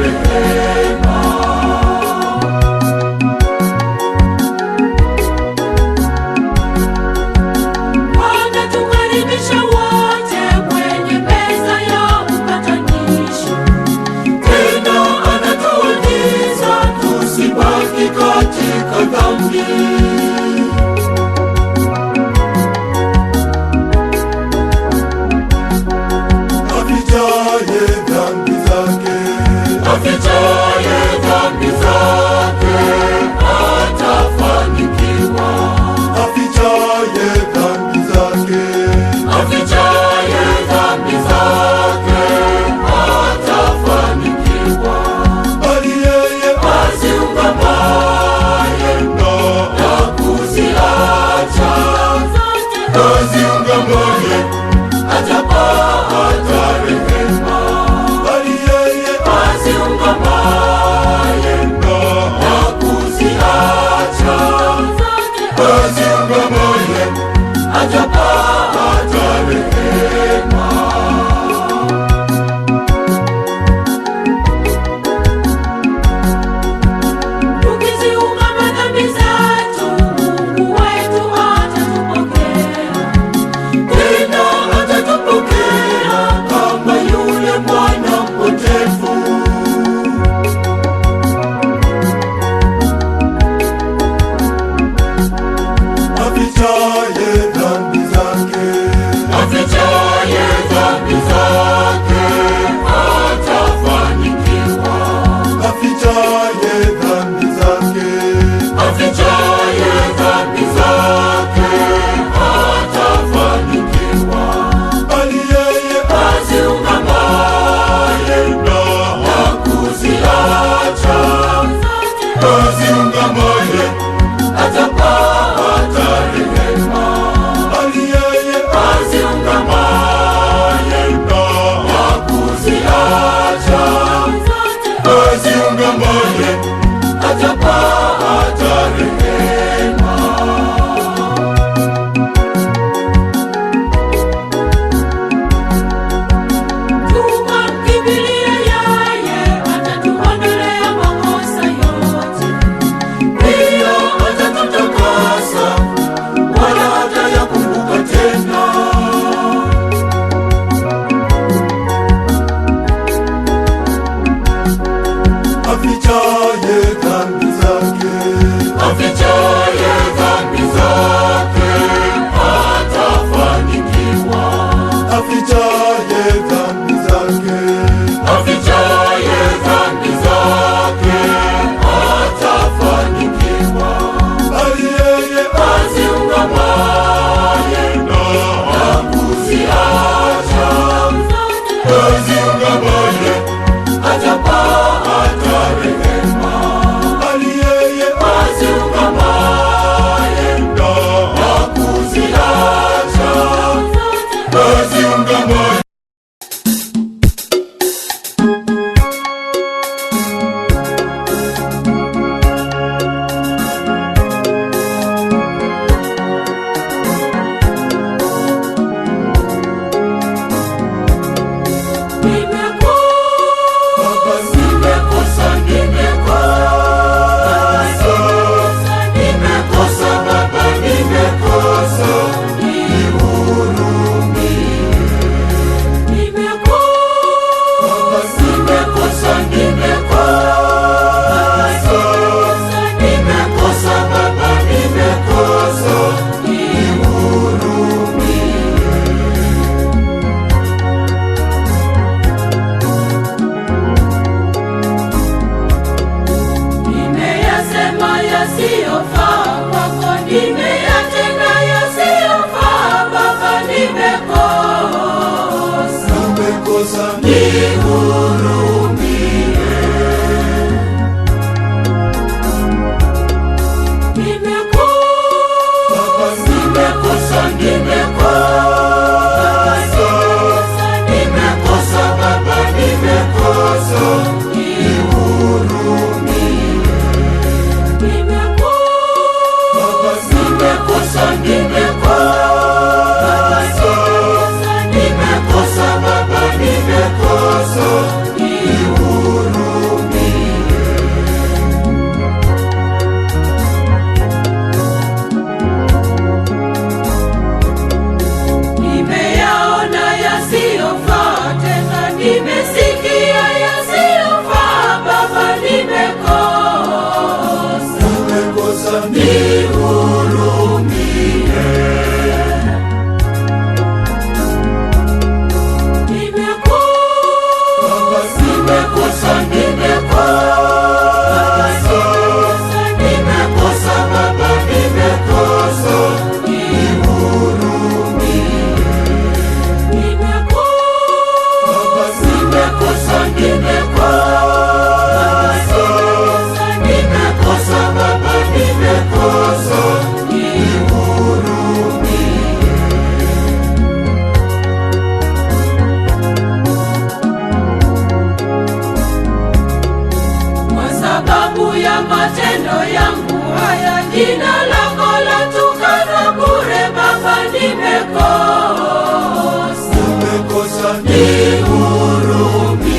rehema. Anatukaribisha wote kwenye meza ya upatanisho, tena anatuagiza tusibaki katika dhambi. Afichaye dhambi zake sababu ya matendo yangu haya, jina lako latukanwa bure. Baba, nimekosa, nihurumie.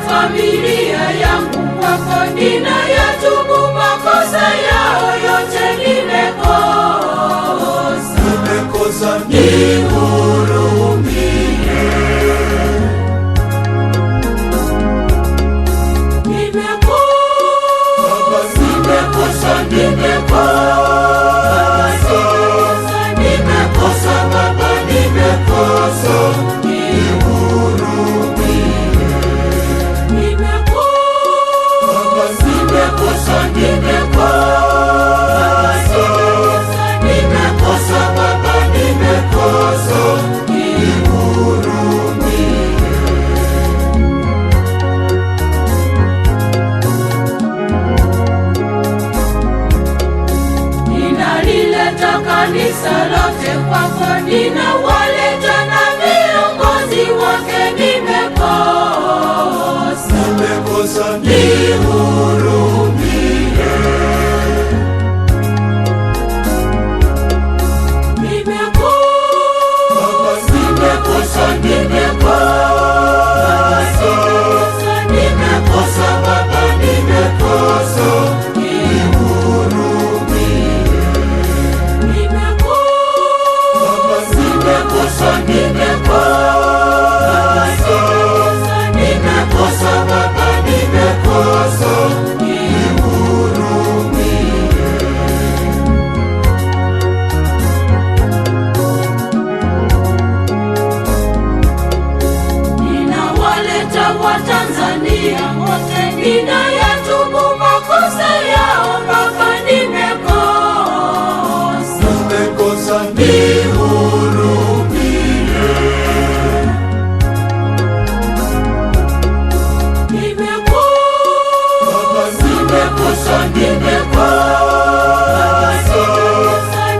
Familia yangu kwako, ninayatubu makosa yao yote. Nimekosa, nihurumie. Nimekosa Baba, nimekosa, nihurumie. Nimekosa Baba, nimekosa, nihurumie. Ninalileta kanisa lote kwako, ninawaleta na viongozi wake. Nimekosa, nihurumie. Nimekosa Baba, nimekosa, nihurumie. Nimekosa, nimekosa Baba, nimekosa, nihurumie. Ninawaleta Watanzania wote, ninayatubu makosa yao. Baba, nimekosa, nihurumie.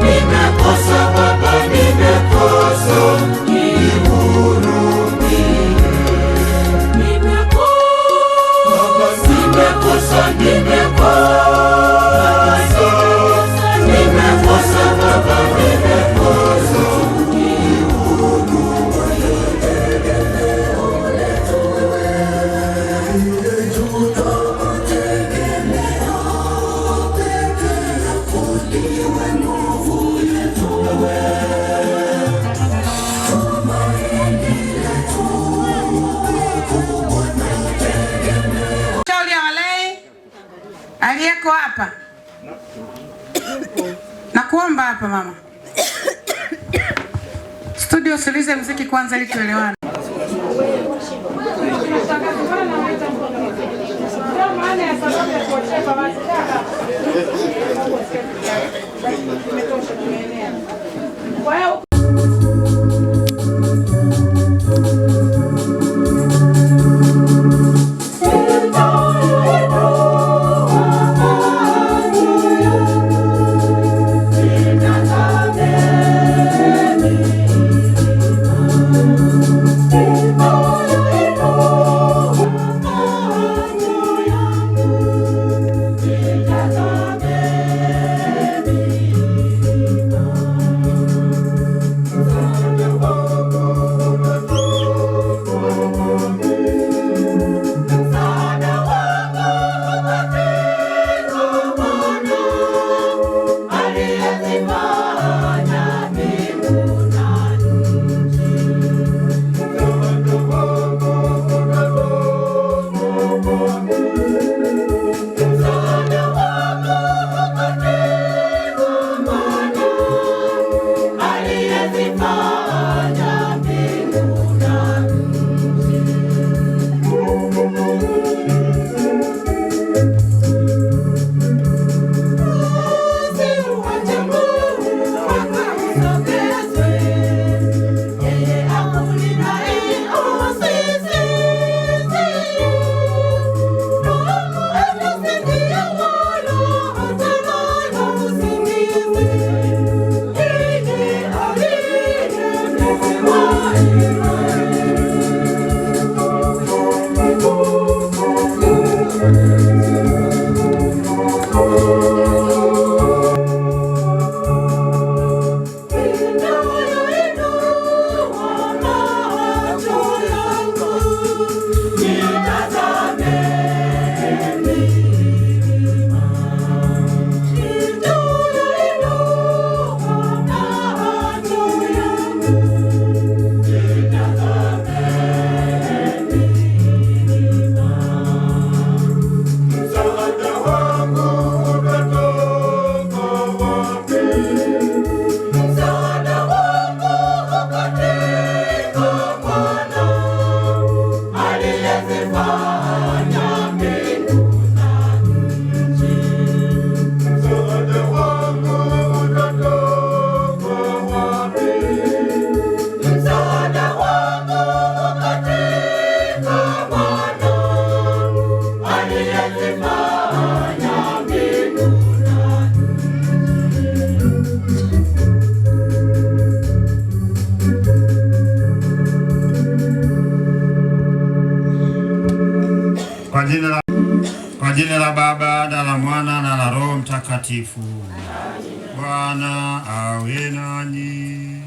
Nimekosa Baba, nimekosa, nihurumie. Nimekosa, nimekosa Baba, nimekosa, aliyeko hapa na kuomba hapa mama studio, sikilize muziki kwanza ili tuelewane. la Baba na la Mwana na la Roho Mtakatifu. Bwana awe nanyi.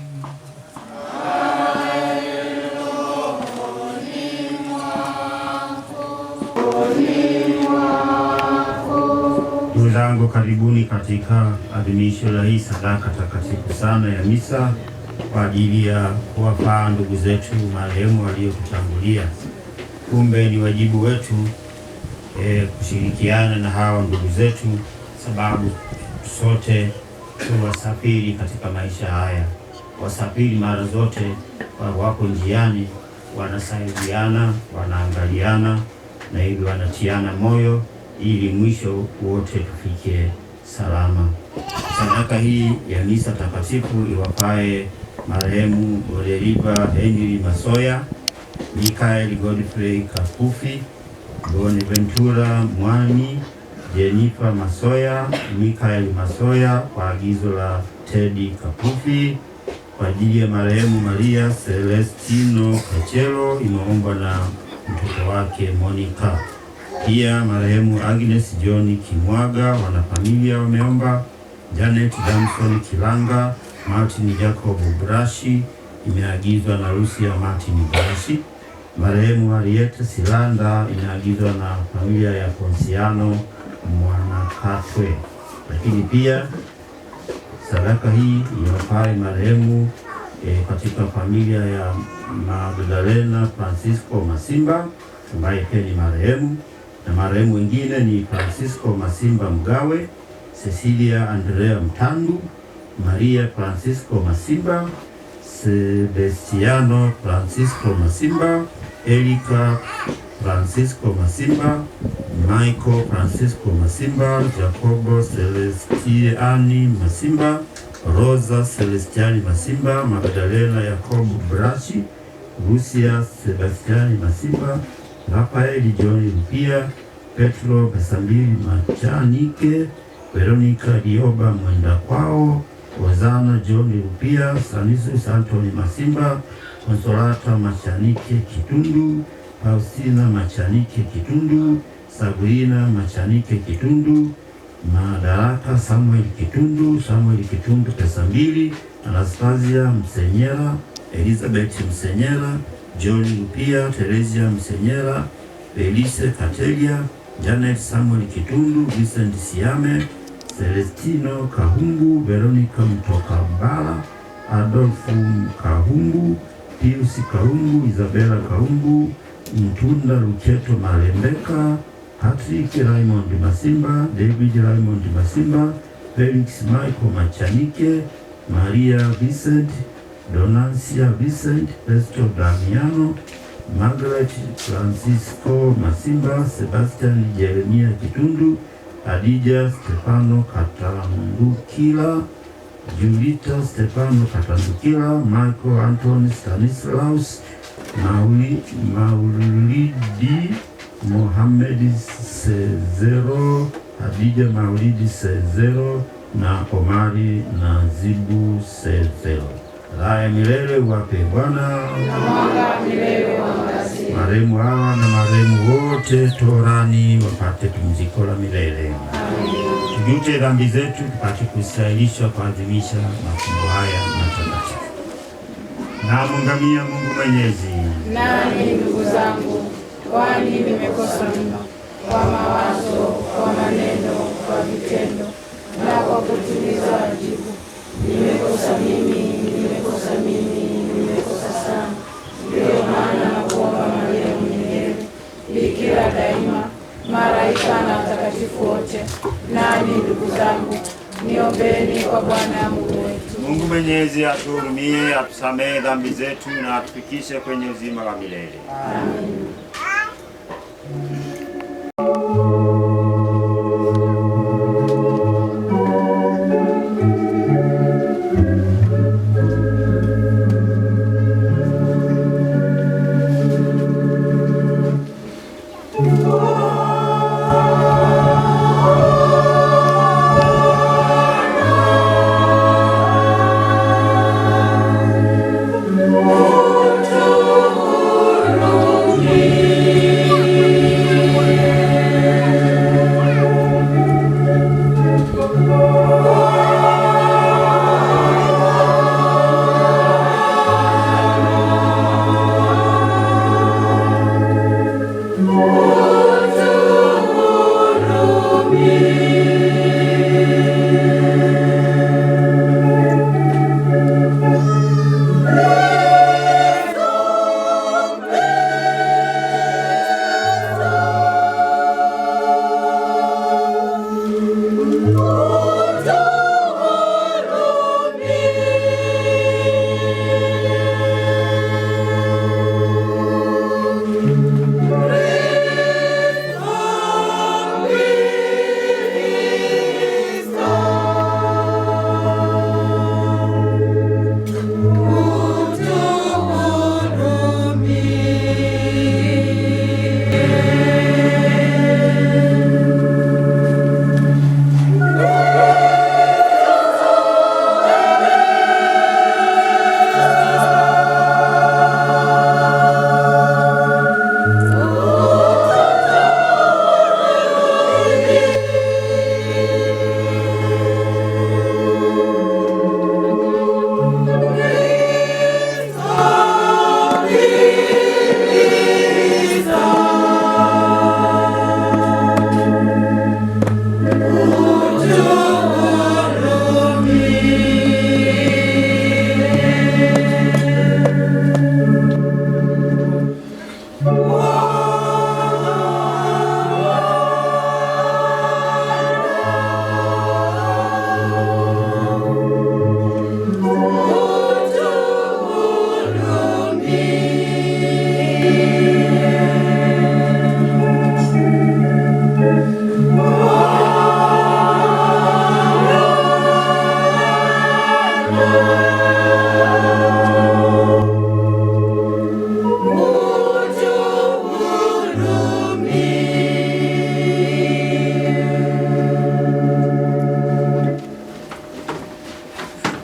Ndugu zangu, karibuni katika adhimisho la hii sadaka takatifu sana ya misa kwa ajili ya kuwafaa ndugu zetu marehemu waliokutangulia. Kumbe ni wajibu wetu kushirikiana na hawa ndugu zetu, sababu sote tu wasafiri katika maisha haya. Wasafiri mara zote wako njiani, wanasaidiana, wanaangaliana na hivi wanatiana moyo ili mwisho wote tufike salama. Sadaka hii ya misa takatifu iwapae marehemu Godeliva Henry Masoya, Mikael Godfrey Kapufi, Bonaventura Mwani, Jennifer Masoya, Mikael Masoya kwa agizo la Teddy Kapufi. Kwa ajili ya marehemu Maria Celestino Kachelo imeombwa na mtoto wake Monica. Pia marehemu Agnes John Kimwaga wanafamilia wameomba. Janet Damson Kilanga, Martin Jacob Brashi imeagizwa na Lucia Martin Brashi. Marehemu Harriet Silanda inaagizwa na familia ya Ponsiano Mwanakatwe. Lakini pia sadaka hii iwapae marehemu katika familia ya Magdalena Francisco Masimba ambaye pia ni marehemu, na marehemu wengine ni Francisco Masimba Mgawe, Cecilia Andrea Mtandu, Maria Francisco Masimba, Sebastiano Francisco Masimba, Erika Francisco Masimba, Michael Francisco Masimba, Jacobo Celestiani Masimba, Rosa Celestiani Masimba, Magdalena Yacobo Brashi, Lucia Sebastiani Masimba, Rafael John Rupia, Petro Besambili Machanike, Veronica Dioba Mwenda Kwao, Wazana John Rupia, Sanisu Santoni Masimba, Konsolata Machanike Kitundu, Faustina Machanike Kitundu, Sabrina Machanike Kitundu, Madaraka Samuel Kitundu Pesambili, Anastasia Msenyera, Elizabeth Msenyera, John Rupia, Teresia Msenyera, Felice Katelia, Janet Samuel Kitundu, Vincent Siame, Celestino Kahumbu, Veronica Mtokambala, Adolfu Kahumbu, Pius Kahumbu, Isabella Kahumbu, Mtunda Lucheto Malembeka, Patrick Raymond Masimba, David Raymond Masimba, Felix Michael Machanike, Maria Vincent, Donancia Vincent, Festo Damiano, Margaret Francisco Masimba, Sebastian Jeremia Kitundu, Adija Stefano Katandukila, Julita Stefano Katandukila, Michael Anthony Stanislaus, Maulidi Mohamed Sezero, Adija Maulidi Sezero na Omari Nazibu Sezero. Raha milele uwape Bwana, marehemu hawa na marehemu wote toharani wapate pumziko la milele. Tujute dhambi zetu tupate kustahilishwa kuadhimisha mafumbo haya matakatifu. Na mungamia Mungu Mwenyezi. Nani ndugu zangu, kwani nimekosa mno kwa mawazo, kwa maneno, kwa vitendo na kwa kutimiza wajibu. Nimekosa mimi sana. Ndio maana nakuomba Maria mwenyewe, Bikira daima, malaika na watakatifu wote, nani ndugu zangu, niombeni kwa Bwana Mungu wetu. Mungu Mwenyezi atuhurumie, atusamehe dhambi zetu na atufikishe kwenye uzima wa milele. Amen. Utuhurumie.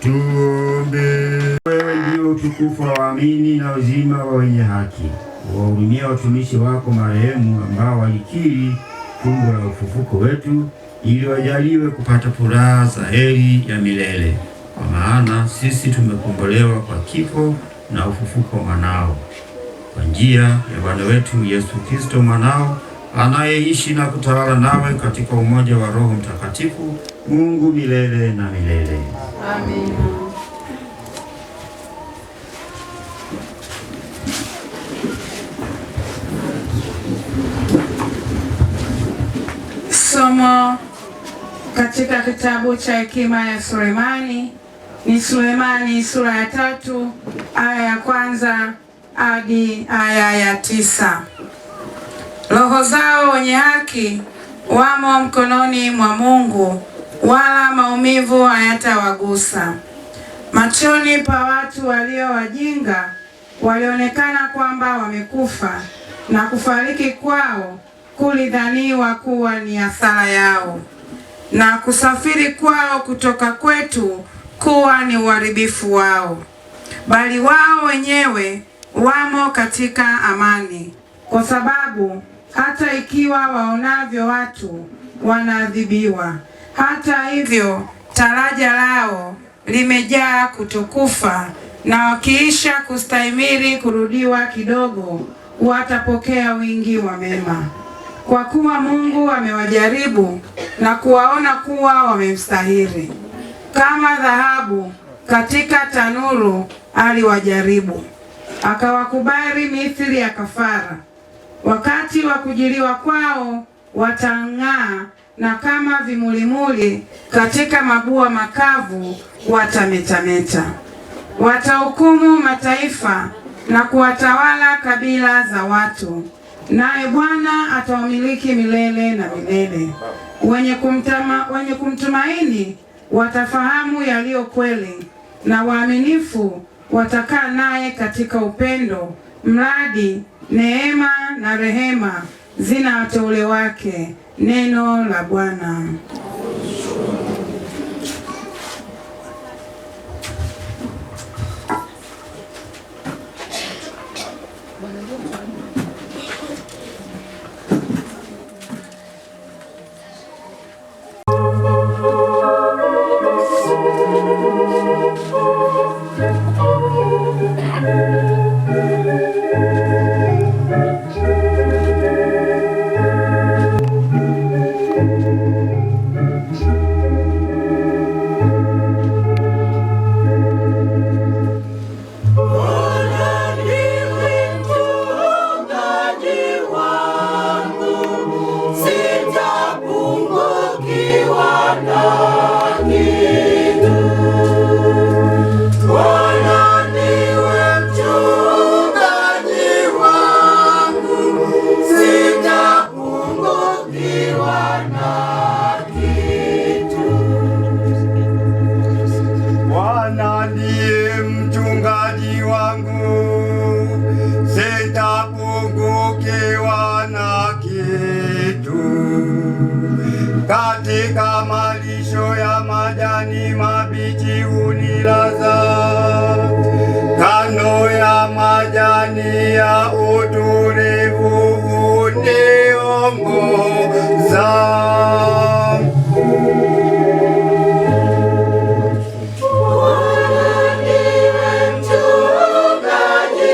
Tuombe. Wewe ndio utukufu wa waamini na uzima wa wenye haki. Wahurumia watumishi wako marehemu ambao walikiri fumbo la ufufuko wetu, ili wajaliwe kupata furaha za heri ya milele, kwa maana sisi tumekombolewa kwa kifo na ufufuko wa mwanao, kwa njia ya Bwana wetu Yesu Kristo mwanao, anayeishi na kutawala nawe katika umoja wa Roho Mtakatifu, Mungu milele na milele. Amina. Somo katika kitabu cha hekima ya Sulemani ni Sulemani sura ya 3 aya ya 1 hadi aya ya 9. Roho zao wenye haki wamo mkononi mwa Mungu, wala maumivu hayatawagusa. Machoni pa watu walio wajinga walionekana kwamba wamekufa, na kufariki kwao kulidhaniwa kuwa ni hasara yao, na kusafiri kwao kutoka kwetu kuwa ni uharibifu wao. Bali wao wenyewe wamo katika amani, kwa sababu hata ikiwa waonavyo watu wanaadhibiwa, hata hivyo taraja lao limejaa kutokufa, na wakiisha kustahimili kurudiwa kidogo, watapokea wingi wa mema. Kwa kuwa Mungu amewajaribu na kuwaona kuwa wamemstahili. Kama dhahabu katika tanuru aliwajaribu, akawakubali mithili ya kafara. Wakati wa kujiliwa kwao watang'aa, na kama vimulimuli katika mabua makavu watametameta. Watahukumu mataifa na kuwatawala kabila za watu, naye Bwana atawamiliki milele na milele. Wenye kumtumaini watafahamu yaliyo kweli, na waaminifu watakaa naye katika upendo, mradi neema na rehema zina wateule wake. Neno la Bwana. Katika malisho ya majani mabichi unilaza, kando ya majani ya utulivu uniongoza. Bwana niwe mchungaji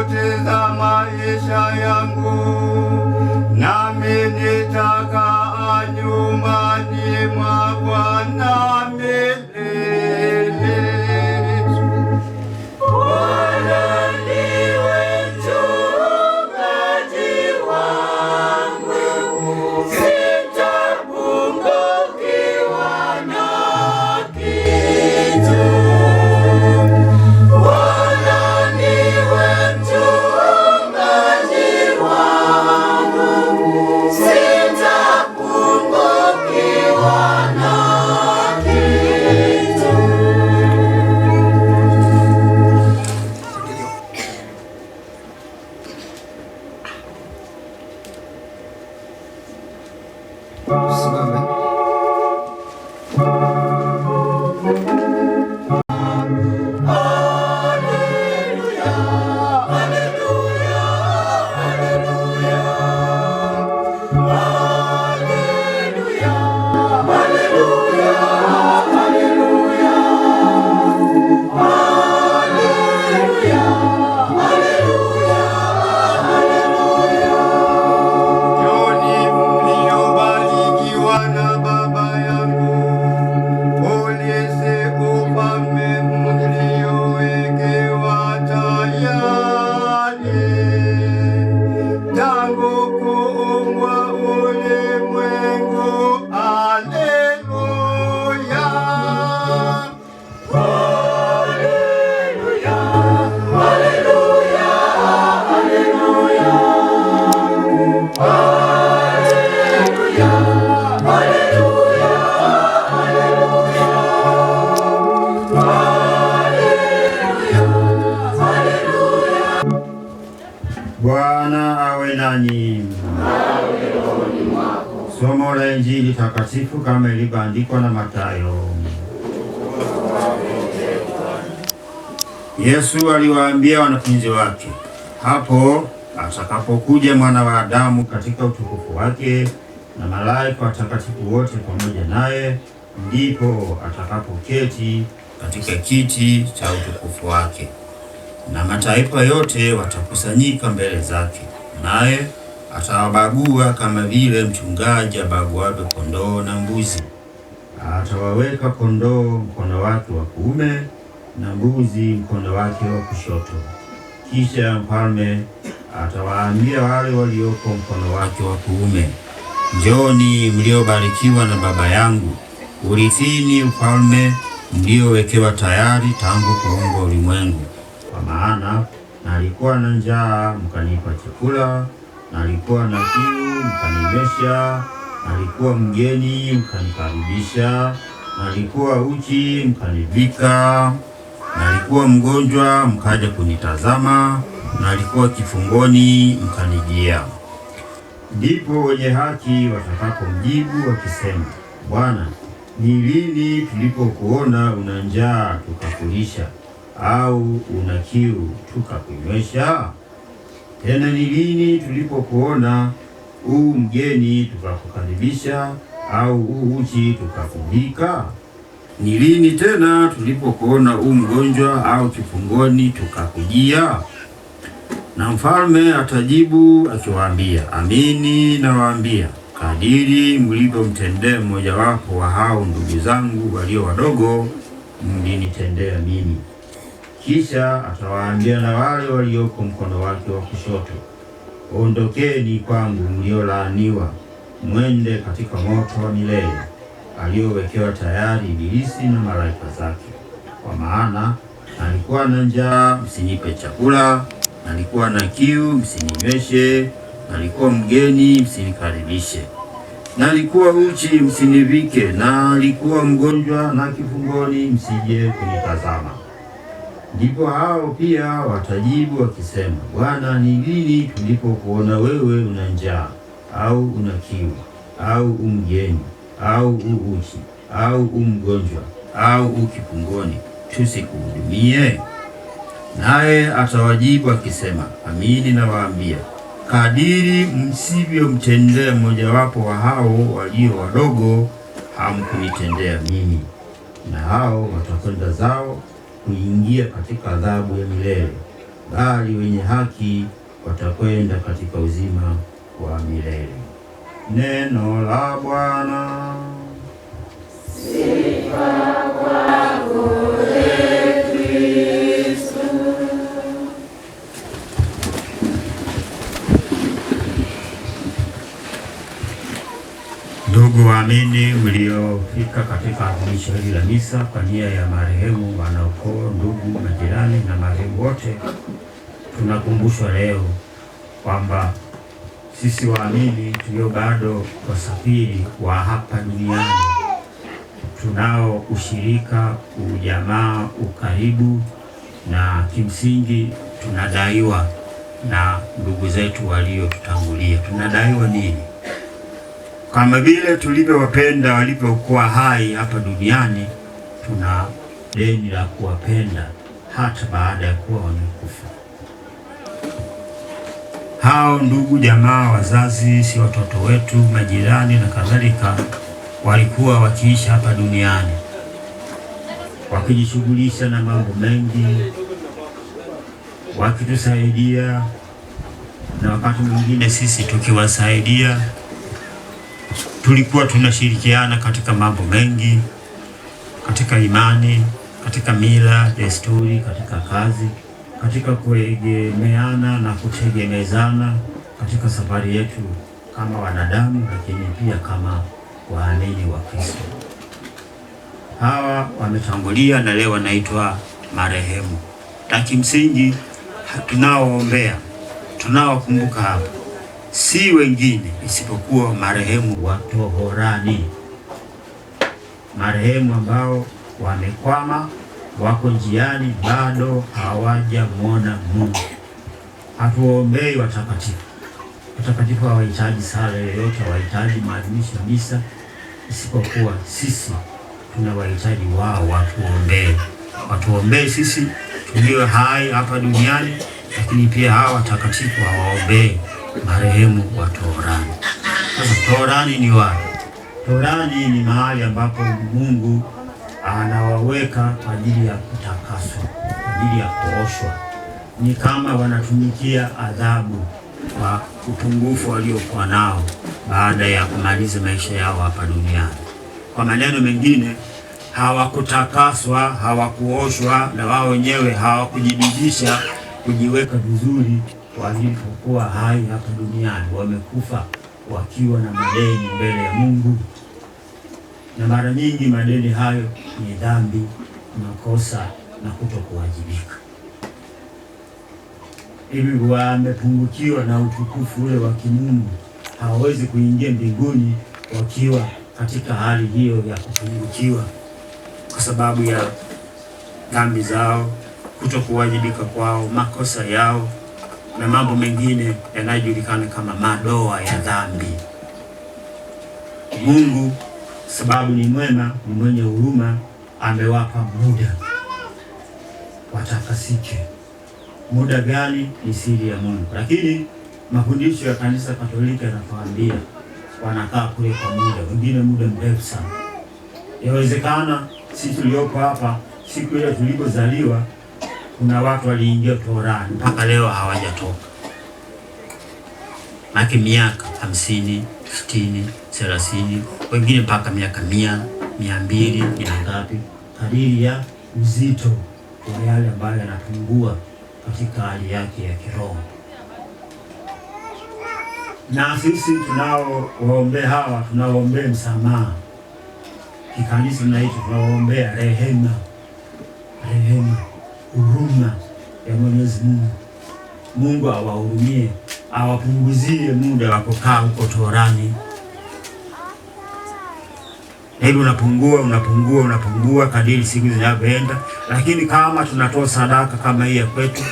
zote za maisha yangu, nami nitakaa nyumbani mwa Bwana milele. Bwana ndiwe mchungaji wangu, sitapungukiwa na kitu. Bwana ndiwe mchungaji wangu, sitapungukiwa na kitu. Simame. Njoni mliobarikiwa na Baba yangu, ulisi ufalme mliowekewa tayari tangu kuumbwa ulimwengu. Haleluya, haleluya, haleluya, haleluya. Bwana awe nanyi. Somo la Injili takatifu kama ilivyoandikwa na Mathayo. Yesu aliwaambia wanafunzi wake, hapo atakapokuja Mwana wa Adamu katika utukufu wake na malaika watakatifu wote pamoja naye, ndipo atakapoketi katika kiti cha utukufu wake, na mataifa yote watakusanyika mbele zake, naye atawabagua kama vile mchungaji abaguavyo kondoo na mbuzi. Atawaweka kondoo mkono wake wa kuume na mbuzi mkono wake wa kushoto. Kisha mfalme atawaambia wale walioko mkono wake wa kuume, njoni mliobarikiwa na Baba yangu, urithini ufalme mliowekewa tayari tangu kuumbwa ulimwengu. Kwa maana nalikuwa na njaa mkanipa chakula, nalikuwa na kiu mkaninywesha, nalikuwa mgeni mkanikaribisha, nalikuwa uchi mkanivika, nalikuwa mgonjwa mkaja kunitazama, nalikuwa kifungoni mkanijia. Ndipo wenye haki watakapomjibu wakisema, Bwana, ni lini tulipokuona una njaa tukakulisha, au una kiu tukakunywesha? Tena ni lini tulipokuona mgeni tukakukaribisha, au uchi tukakuvika? Ni lini tena tulipokuona mgonjwa au kifungoni tukakujia? Na mfalme atajibu akiwaambia, amini nawaambia, kadiri mlivyomtendea mmojawapo wa hao ndugu zangu walio wadogo, mlinitendea mimi. Kisha atawaambia na wale walioko mkono wake wa kushoto, ondokeni kwangu mliolaaniwa, mwende katika moto wa milele aliowekewa tayari Ibilisi na malaika zake. Kwa maana nalikuwa na njaa, msinipe chakula, nalikuwa na kiu, msininyweshe, nalikuwa mgeni, msinikaribishe, nalikuwa uchi, msinivike, nalikuwa mgonjwa na kifungoni, msije kunitazama. Ndipo hao pia watajibu wakisema, Bwana, ni lini tulipokuona wewe una njaa au una kiu au mgeni au uchi au mgonjwa au kifungoni tusikuhudumie? Naye atawajibu akisema, amini nawaambia, kadiri msivyomtendea mmojawapo wa hao walio wadogo, hamkunitendea mimi. Na hao watakwenda zao kuingia katika adhabu ya milele, bali wenye haki watakwenda katika uzima wa milele. Neno la Bwana. Sifa kwako Kristo. Ndugu waamini mliofika katika adhimisho hili la misa kwa nia ya marehemu, wanaukoo, ndugu, majirani na marehemu wote, tunakumbushwa leo kwamba sisi waamini tulio bado wasafiri wa hapa duniani tunao ushirika, ujamaa, ukaribu, na kimsingi tunadaiwa na ndugu zetu waliotutangulia. Tunadaiwa nini? Kama vile tulivyowapenda walivyokuwa hai hapa duniani, tuna deni la kuwapenda hata baada ya kuwa wamekufa. Hao ndugu, jamaa, wazazi, si watoto wetu, majirani na kadhalika, walikuwa wakiishi hapa duniani wakijishughulisha na mambo mengi, wakitusaidia, na wakati mwingine sisi tukiwasaidia. Tulikuwa tunashirikiana katika mambo mengi, katika imani, katika mila, desturi, katika kazi, katika kuegemeana na kutegemezana katika safari yetu kama wanadamu, lakini pia kama waamini wa Kristo. Hawa wametangulia na leo wanaitwa marehemu, na kimsingi tunaoombea, tunaokumbuka hapa si wengine isipokuwa marehemu wa toharani, marehemu ambao wamekwama, wako njiani, bado hawajamwona Mungu. Hatuombei watakatifu. Watakatifu hawahitaji sala yoyote, hawahitaji maadhimisho ya misa, isipokuwa sisi tunawahitaji wao watuombee. Watuombee sisi tulio hai hapa duniani, lakini pia hawa watakatifu hawaombee marehemu wa toharani. Sasa toharani ni wapi? Toharani ni mahali ambapo Mungu anawaweka kwa ajili ya kutakaswa, kwa ajili ya kuoshwa. Ni kama wanatumikia adhabu kwa upungufu waliokuwa nao baada ya kumaliza maisha yao hapa duniani. Kwa maneno mengine, hawakutakaswa, hawakuoshwa, na wao wenyewe hawakujibidisha kujiweka vizuri walipokuwa hai hapa duniani. Wamekufa wakiwa na madeni mbele ya Mungu, na mara nyingi madeni hayo ni dhambi, makosa na kutokuwajibika. Hivi wamepungukiwa na utukufu ule wa kimungu, hawawezi kuingia mbinguni wakiwa katika hali hiyo ya kupungukiwa kwa sababu ya dhambi zao, kutokuwajibika kwao, makosa yao na mambo mengine yanayojulikana kama madoa ya dhambi. Mungu sababu ni mwema, ni mwenye huruma, amewapa muda watakasike. Muda gani? Ni siri ya Mungu, lakini mafundisho ya Kanisa Katoliki yanatuambia wanakaa kule kwa muda, wengine muda mrefu sana. Yawezekana sisi tuliopo hapa siku ile tulipozaliwa kuna watu waliingia toharani mpaka leo hawajatoka. Maki miaka 50, 60, 30, wengine mpaka miaka 100, 200 na ngapi, kadiri ya uzito wa yale ambayo yanapungua katika hali yake ya kiroho. Na sisi tunaowaombea hawa, tunawaombea msamaha. Kikanisa tunaita tunawaombea rehema, huruma ya Mwenyezi Mungu. Mungu awahurumie, awapunguzie muda wa kukaa huko toharani. Hebu unapungua kadiri siku zinavyoenda, lakini kama tunatoa sadaka kama hii ya kwetu,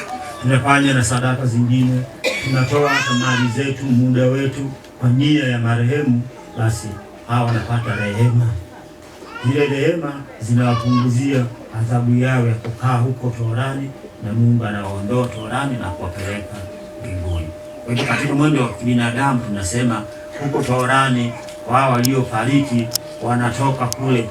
tunafanya na sadaka zingine, tunatoa hata mali zetu, muda wetu kwa nia ya marehemu, basi hawa wanapata rehema. Zile rehema zinawapunguzia adhabu yao ya kukaa huko toharani, na Mungu anawaondoa toharani na kuwapeleka mbinguni. Kwa hiyo katika mwendo wa binadamu tunasema huko toharani wao waliofariki wanatoka kule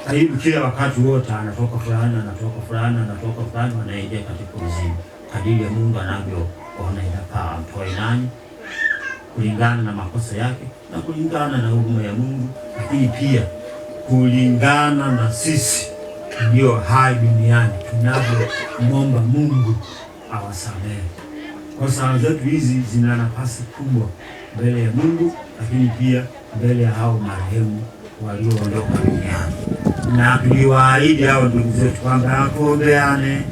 karibu kila wakati wote, anatoka fulani, anatoka fulani, anatoka fulani, wanaingia katika uzima. kadiri ya Mungu anavyoona inafaa amtoe nani kulingana na makosa yake na kulingana na huruma ya Mungu, lakini pia kulingana na sisi ndio hai duniani tunavyomwomba Mungu awasamehe. Kwa sala zetu hizi zina nafasi kubwa mbele ya Mungu, lakini pia mbele ya hao marehemu walioondoka duniani. Na tuliwaahidi hao ndugu zetu kwamba tuombeane,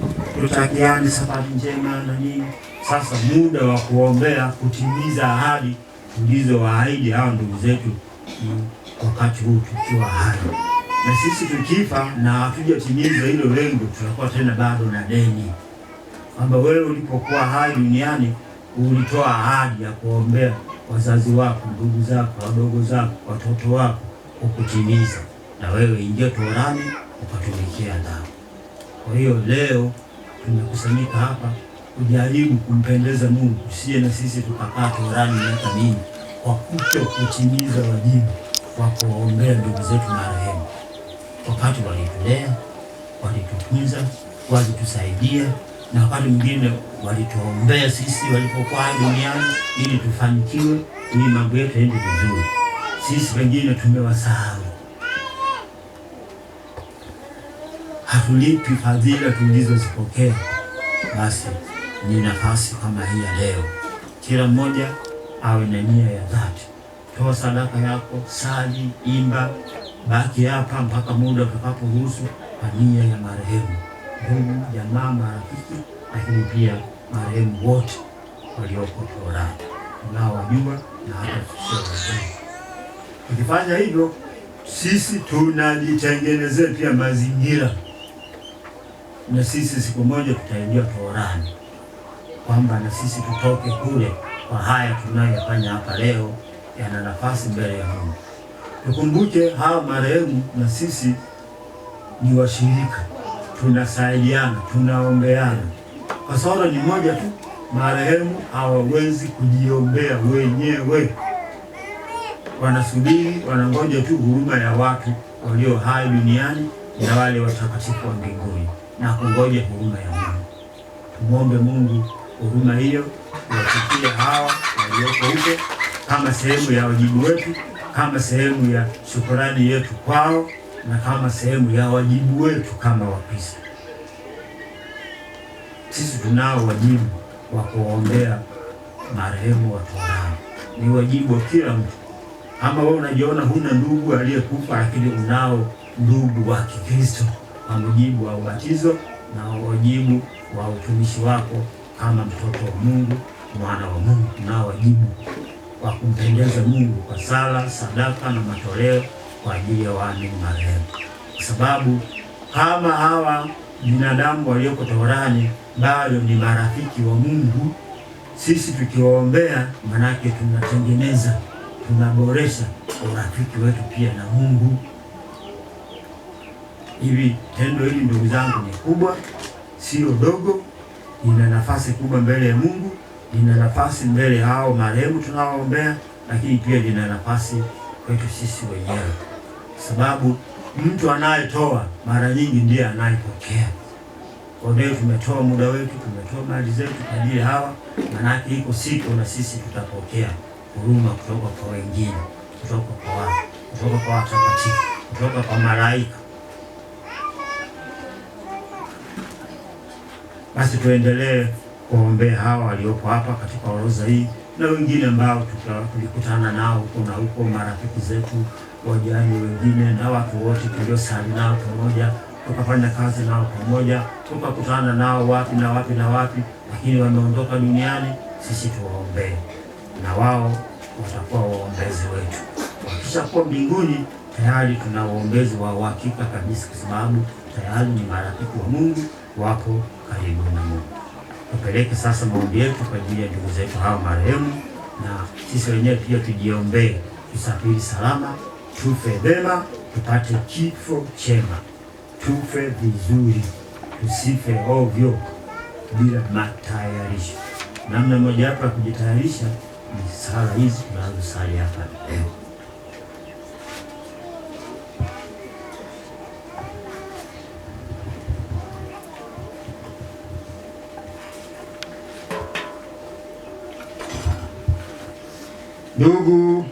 tutakiane safari njema na nini. Sasa muda wa kuombea kutimiza ahadi tulizowaahidi hao ndugu zetu wakati huu tukiwa hai. Na sisi tukifa na hatujatimiza hilo lengo, tutakuwa tena bado na deni, kwamba wewe ulipokuwa hai duniani ulitoa ahadi ya kuombea wazazi wako, ndugu zako, wadogo zako, watoto wako, ukutimiza, na wewe ingia toharani ukatumikia nao. Kwa hiyo leo tumekusanyika hapa kujaribu kumpendeza Mungu, usiye na sisi tukakaa toharani miaka mingi kwa kutimiza wajibu wa kuombea ndugu zetu marehemu. Wakati walitulea, walitutunza, walitusaidia, na wakati mwingine walituombea sisi walipokuwa duniani ili tufanikiwe, ili mambo yetu yaende vizuri. Sisi wengine tumewasahau, hatulipi fadhila tulizozipokea. Basi ni nafasi kama hii ya leo, kila mmoja awe na nia ya dhati. Toa sadaka yako, sali, imba, baki hapa mpaka muda utakaporuhusu kwa nia ya marehemu, ndugu, jamaa, marafiki, lakini pia marehemu wote walioko toharani tunaowajua na hata tusiowajua. Tukifanya hivyo, sisi tunajitengenezea pia mazingira, na sisi siku moja tutaingia toharani, kwamba na sisi tutoke kule. Kwa haya tunayoyafanya hapa leo yana nafasi mbele ya Mungu. Tukumbuke hawa marehemu na sisi ni washirika, tunasaidiana, tunaombeana. Kasoro ni moja tu, marehemu hawawezi kujiombea wenyewe, wanasubiri, wanangoja tu huruma ya watu walio hai duniani na wale watakatifu wa mbinguni, na kungoja huruma ya Mungu. Tumwombe Mungu huruma hiyo iwafikie hawa walioko huko, kama sehemu ya wajibu wetu, kama sehemu ya shukrani yetu kwao, na kama sehemu ya wajibu wetu kama Wakristo. Sisi tunao wajibu wa kuombea marehemu wa toharani, ni wajibu wa kila mtu. Kama wewe unajiona huna ndugu aliyekufa, lakini unao ndugu wa Kikristo, kwa mujibu wa ubatizo na wajibu wa utumishi wako kama mtoto wa Mungu, mwana wa Mungu, unao wajibu wa kumpendeza Mungu kwa sala, sadaka na matoleo kwa ajili ya waamini marehemu. Kwa sababu kama hawa binadamu walioko toharani bado ni marafiki wa Mungu, sisi tukiwaombea, manake tunatengeneza, tunaboresha urafiki wetu pia na Mungu. Hivi tendo hili ndugu zangu ni kubwa, sio dogo, ina nafasi kubwa mbele ya Mungu, ina nafasi mbele hao marehemu tunaoombea, lakini pia ina nafasi kwetu sisi wenyewe, sababu mtu anayetoa mara nyingi ndiye anayepokea. Kwa hiyo tumetoa muda wetu, tumetoa mali zetu kwa ajili hawa, manake iko siku na sisi tutapokea huruma kutoka kwa wengine, kutoka kwa watu, kutoka kwa watakatifu, kutoka kwa malaika. Basi tuendelee kuombea hawa waliopo hapa katika orodha hii na wengine ambao tulikutana nao huko na huko, marafiki zetu, wajane wengine, na watu wote tuliosali nao pamoja, tukafanya kazi nao pamoja, tukakutana nao wapi na wapi na wapi, lakini wameondoka duniani. Sisi tuwaombee, na wao watakuwa waombezi wetu. Wakishakuwa mbinguni, tayari tuna waombezi wa uhakika kabisa, kwa sababu tayari ni marafiki wa Mungu, wapo karibu na Mungu. Tupeleke sasa maombi yetu kwa ajili ya ndugu zetu hao marehemu, na sisi wenyewe pia tujiombee, tusafiri salama, tufe vema, tupate kifo chema, tufe vizuri, tusife ovyo bila matayarisho. Namna moja hapa kujitayarisha ni sala hizi tunazosali hapa leo. Ndugu,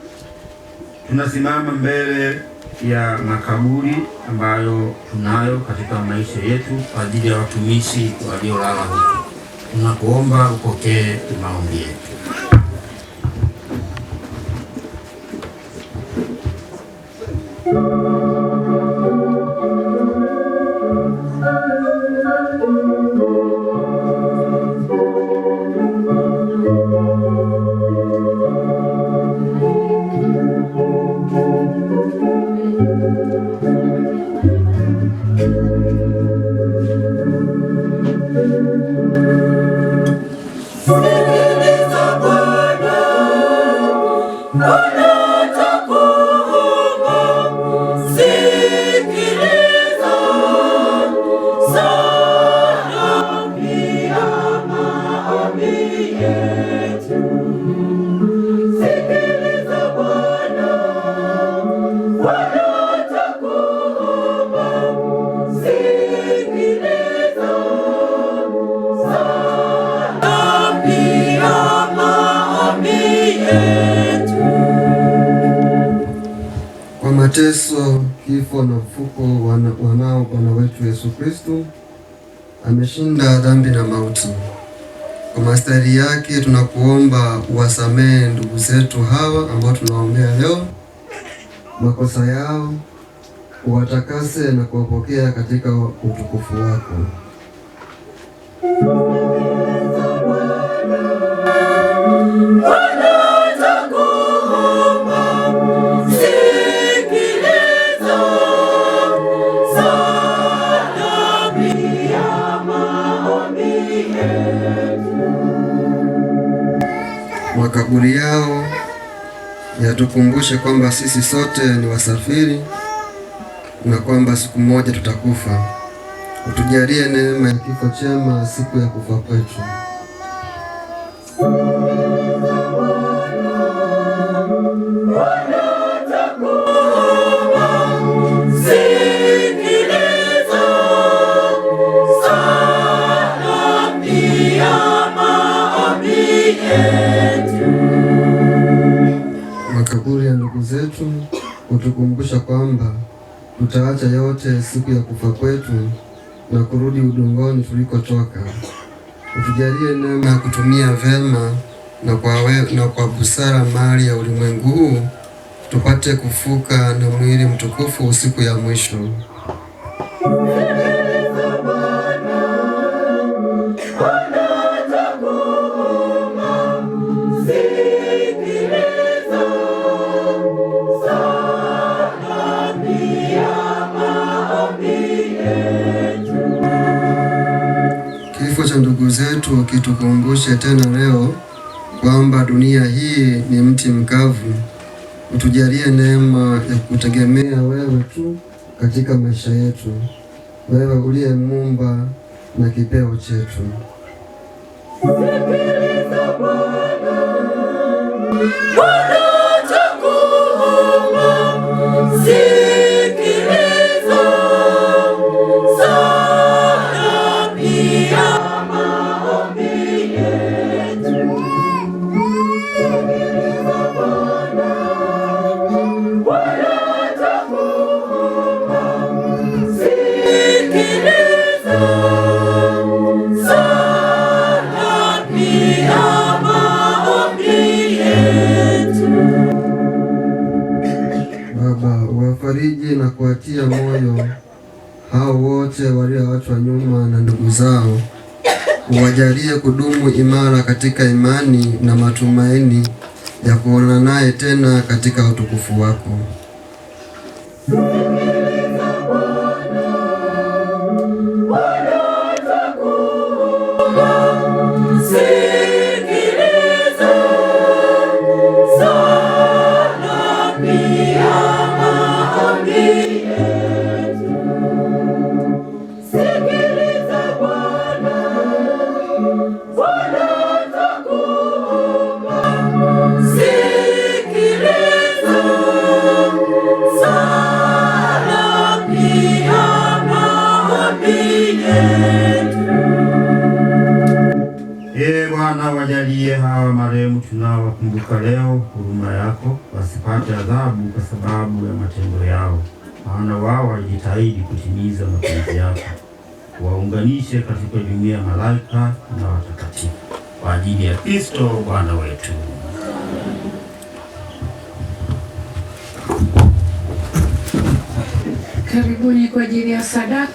tunasimama mbele ya makaburi ambayo tunayo katika maisha yetu kwa ajili ya watumishi waliolala huko. Tunakuomba upokee maombi yetu. Mateso, kifo na ufufuko wanao Bwana wetu Yesu Kristo ameshinda dhambi na mauti. Kwa mastahili yake tunakuomba uwasamehe ndugu zetu hawa ambao tunawaombea leo makosa yao, uwatakase na kuwapokea katika utukufu wako. Makaburi yao yatukumbushe kwamba sisi sote ni wasafiri na kwamba siku moja tutakufa. Utujalie neema ya kifo chema siku ya kufa kwetu. Makaburi ya ndugu zetu utukumbusha kwamba tutaacha yote siku ya kufa kwetu na kurudi udongoni tulikotoka. Utujalie neema ya kutumia vema na kwa busara mali ya ulimwengu huu, tupate kufuka na mwili mtukufu siku ya mwisho. Kifo cha ndugu zetu kitukumbushe tena leo kwamba dunia hii ni mti mkavu. Utujalie neema ya kutegemea wewe tu katika maisha yetu, wewe uliye Muumba na kipeo chetu. Wafariji na kuwatia moyo hao wote walioachwa nyuma na ndugu zao. Uwajalie kudumu imara katika imani na matumaini ya kuona naye tena katika utukufu wako. Sikiliza Bwana, wajalie hawa marehemu tunaowakumbuka leo huruma yako, wasipate adhabu kwa sababu ya matendo yao, maana wao walijitahidi kutimiza mapenzi yako. Waunganishe katika jumuiya ya malaika na watakatifu kwa ajili ya Kristo Bwana wetu. Karibuni kwa ajili ya sadaka.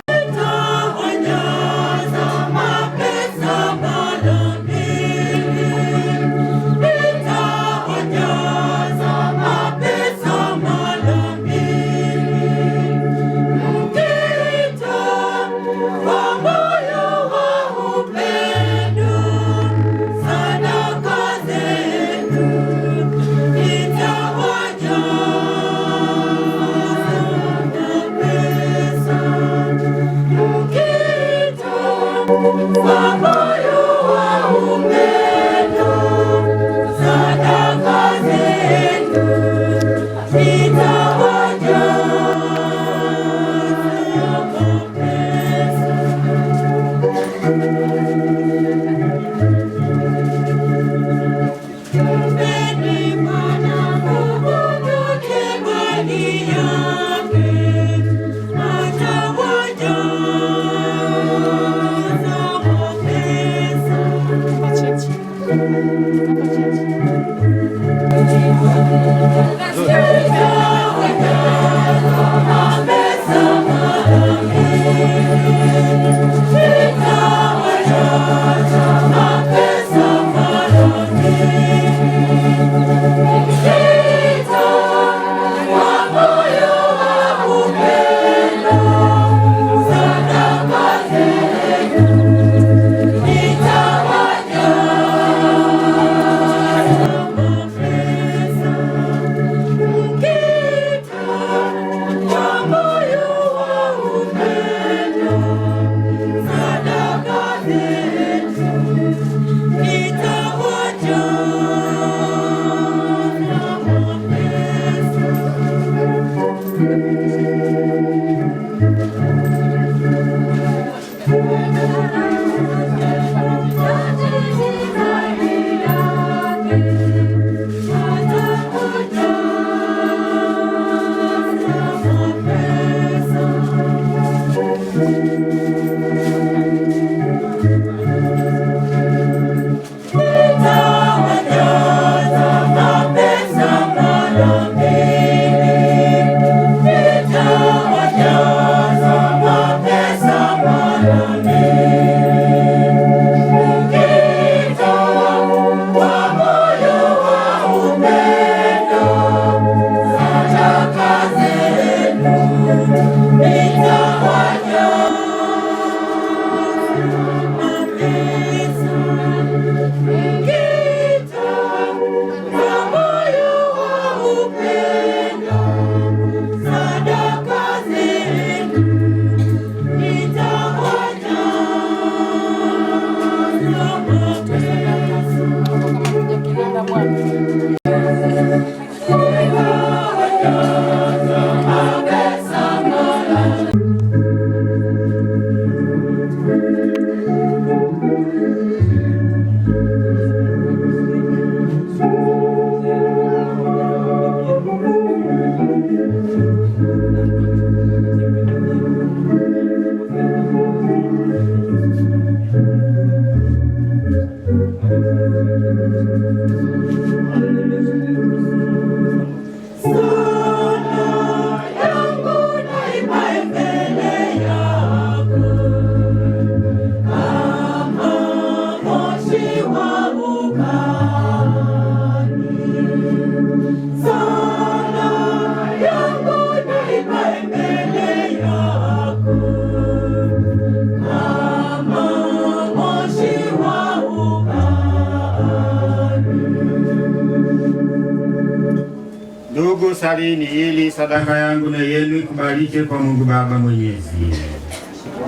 Ndugu, salini ili sadaka yangu na yenu ikubalike kwa Mungu Baba Mwenyezi.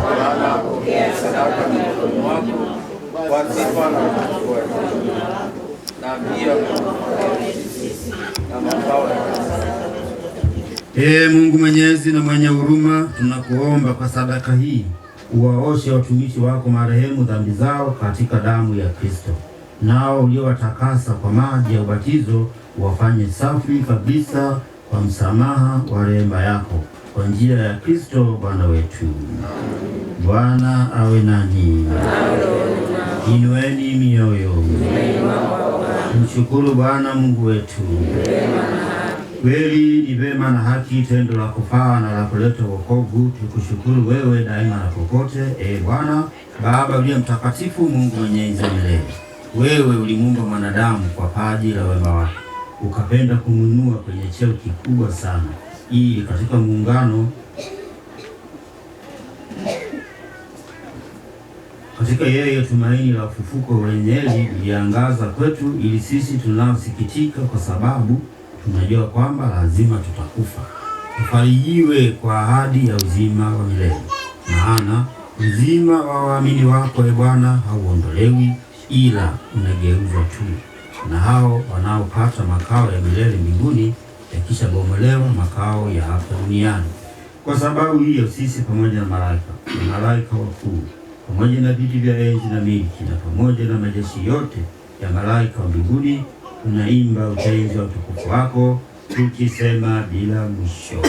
Bwana pokea sadaka mikononi mwako kwa sifa na utukufu na pia na makao ya Ee Mungu Mwenyezi na mwenye huruma, tunakuomba kwa sadaka hii uwaoshe watumishi wako marehemu dhambi zao katika damu ya Kristo, nao uliowatakasa kwa maji ya ubatizo wafanye safi kabisa kwa msamaha wa rehema yako, kwa njia ya Kristo Bwana wetu. Bwana awe nanyi. Inueni mioyo. Mshukuru Bwana Mungu wetu. Kweli ni vema na haki, tendo la kufaa na la kuleta wokovu. Tukushukuru wewe daima na popote, Bwana Baba uliye mtakatifu, Mungu mwenyezi milele. Wewe ulimuumba mwanadamu kwa paji la wema wako, ukapenda kumwinua kwenye cheo kikubwa sana, ili katika muungano katika yeye tumaini la ufufuko wenye heri liliangaza kwetu, ili sisi tunaosikitika kwa sababu tunajua kwamba lazima tutakufa, tufarijiwe kwa ahadi ya uzima wa milele. Maana uzima wa waamini wako Bwana hauondolewi, ila unageuzwa tu, na hao wanaopata makao ya milele mbinguni yakishabomolewa makao ya hapa duniani. Kwa sababu hiyo sisi pamoja na malaika wakuu, pamoja na viti vya enzi na milki, na pamoja na majeshi yote ya malaika wa mbinguni tunaimba utenzi wa utukufu wako, tukisema bila mwisho: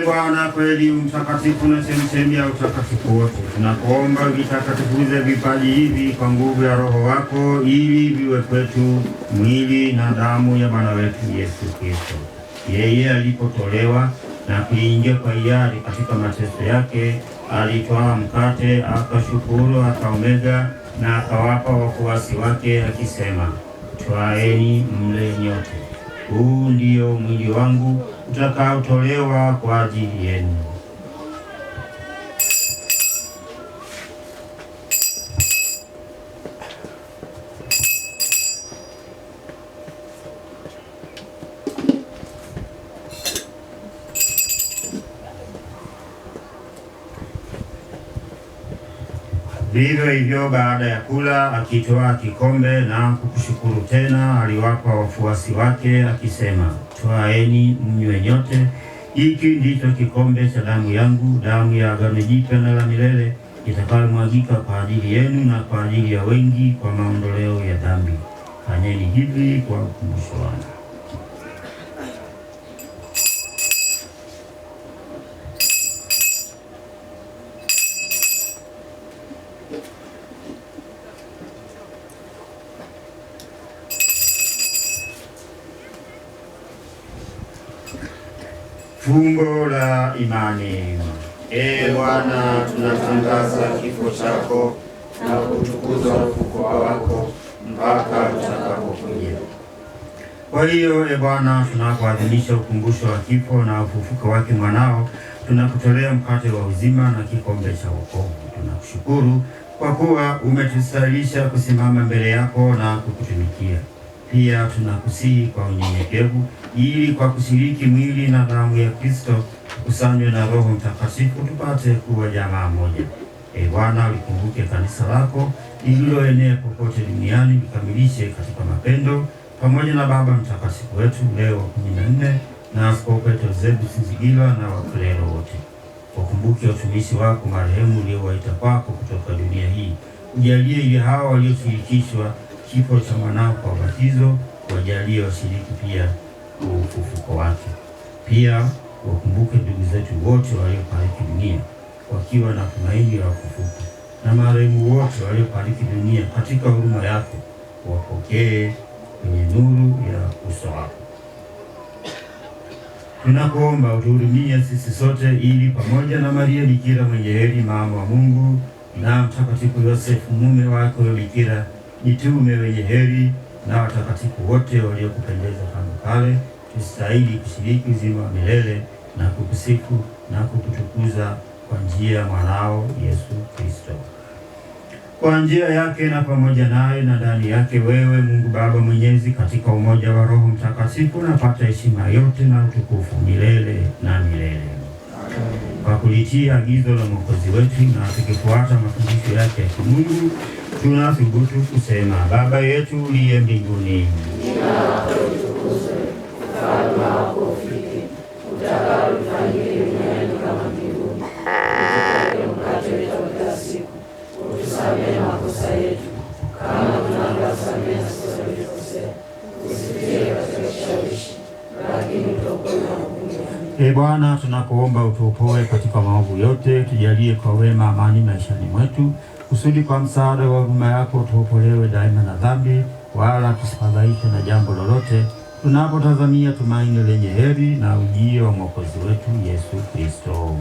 Bwana kweli mtakatifu na chemchemi ya utakatifu wote, tunakuomba vitakatifuze vipaji hivi kwa nguvu ya Roho wako, ili viwe kwetu mwili na damu ya Bwana wetu Yesu Kristo. Yeye alipotolewa na kuingia kwa hiari katika mateso yake, alitwaa mkate, akashukuru, akaumega na akawapa wafuasi wake akisema, twaeni mle nyote, huu ndio mwili wangu utakaotolewa kwa ajili yenu. Vivyo hivyo baada ya kula, akitwaa kikombe na kukushukuru tena, aliwapa wafuasi wake akisema, twaeni mnywe nyote, hiki ndicho kikombe cha damu yangu, damu ya agano jipya na la milele, itakayomwagika kwa ajili yenu na kwa ajili ya wengi kwa maondoleo ya dhambi. Fanyeni hivi kwa ukumbusho wangu. Fumbo la imani. Ee Bwana, tunatangaza kifo chako na kutukuza ufufuko wako mpaka utakapokuja. Kwa hiyo, Ee Bwana, tunapoadhimisha ukumbusho wa kifo na ufufuko wake mwanao, tunakutolea mkate wa uzima na kikombe cha wokovu. Tunakushukuru kwa kuwa umetustahilisha kusimama mbele yako na kukutumikia. Pia tunakusihi kwa unyenyekevu, ili kwa kushiriki mwili na damu ya Kristo tukusanywe na Roho Mtakatifu tupate kuwa jamaa moja. Ee Bwana, ulikumbuke kanisa lako lililoenea popote duniani, likamilishe katika mapendo, pamoja na Baba Mtakatifu wetu Leo wa 14 na Askofu wetu Eusebius Nzigilwa na waklero wote. Wakumbuke watumishi wako marehemu uliowaita kwako kutoka dunia hii. Ujalie ili hao walioshirikishwa kifo cha mwanao kwa ubatizo, wajalie washiriki pia ufufuko wake. Pia wakumbuke ndugu zetu wote waliofariki dunia wakiwa na tumaini la ufufuko, na marehemu wote waliofariki dunia katika huruma yako, wapokee kwenye nuru ya uso wako. Tunakuomba utuhurumie sisi sote, ili pamoja na Maria Bikira mwenye heri mama wa Mungu na Mtakatifu Yosefu mume wake Bikira, mitume wenye heri na watakatifu wote waliokupendeza tangu kale, tustahili kushiriki uzima wa milele na kukusifu na kukutukuza kwa njia ya mwanao Yesu Kristo. Kwa njia yake na pamoja naye na ndani yake, wewe Mungu Baba Mwenyezi, katika umoja wa Roho Mtakatifu, napata heshima yote na utukufu milele na milele. Kwa kulitia agizo la Mwokozi wetu na tukifuata mafundisho yake ya kimungu, tunathubutu kusema: Baba yetu uliye mbinguni, jina lako litukuzwe, ufalme wako ufike, utakalo lifanyike duniani kama mbinguni. Utupe mkate wetu wa kila siku, utusamehe makosa yetu kama tunavyowasamehe na sisi waliokosea, usitie katika kishawishi, lakini utuokoe na maovu. Ee Bwana, tunakuomba utuopoe katika maovu yote, tujalie kwa wema amani maishani mwetu, kusudi kwa msaada wa huruma yako tuopolewe daima na dhambi, wala tusifadhaishwe na jambo lolote, tunapotazamia tumaini lenye heri na ujio wa Mwokozi wetu Yesu Kristo.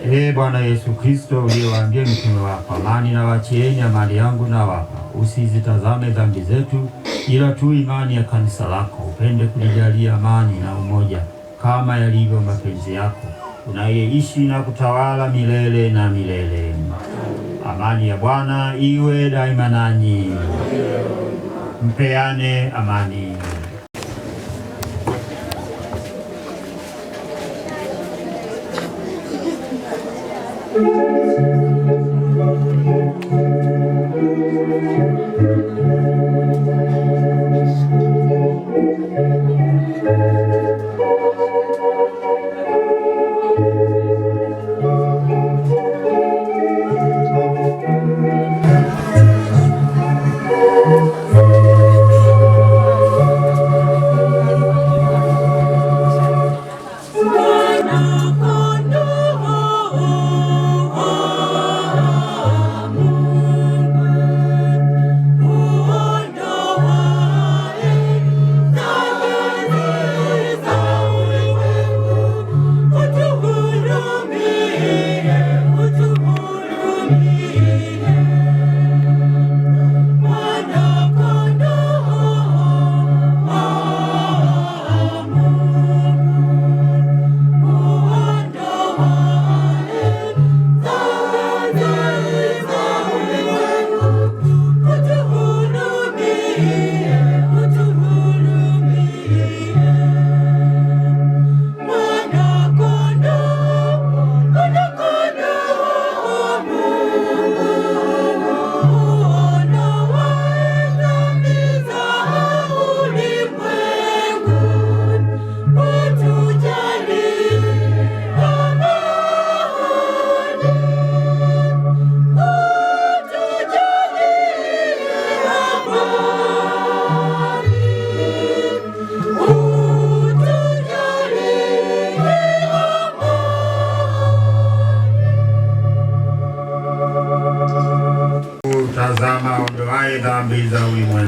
Ee Bwana Yesu Kristo, uliyewaambia mitume wako, amani na wachieni, amani yangu na wapa, usizitazame dhambi zetu, ila tu imani ya kanisa lako, upende kulijalia amani na umoja kama yalivyo mapenzi yako, unayeishi na kutawala milele na milele. Amani ya Bwana iwe daima nanyi. Mpeane amani. Mwana-Kondoo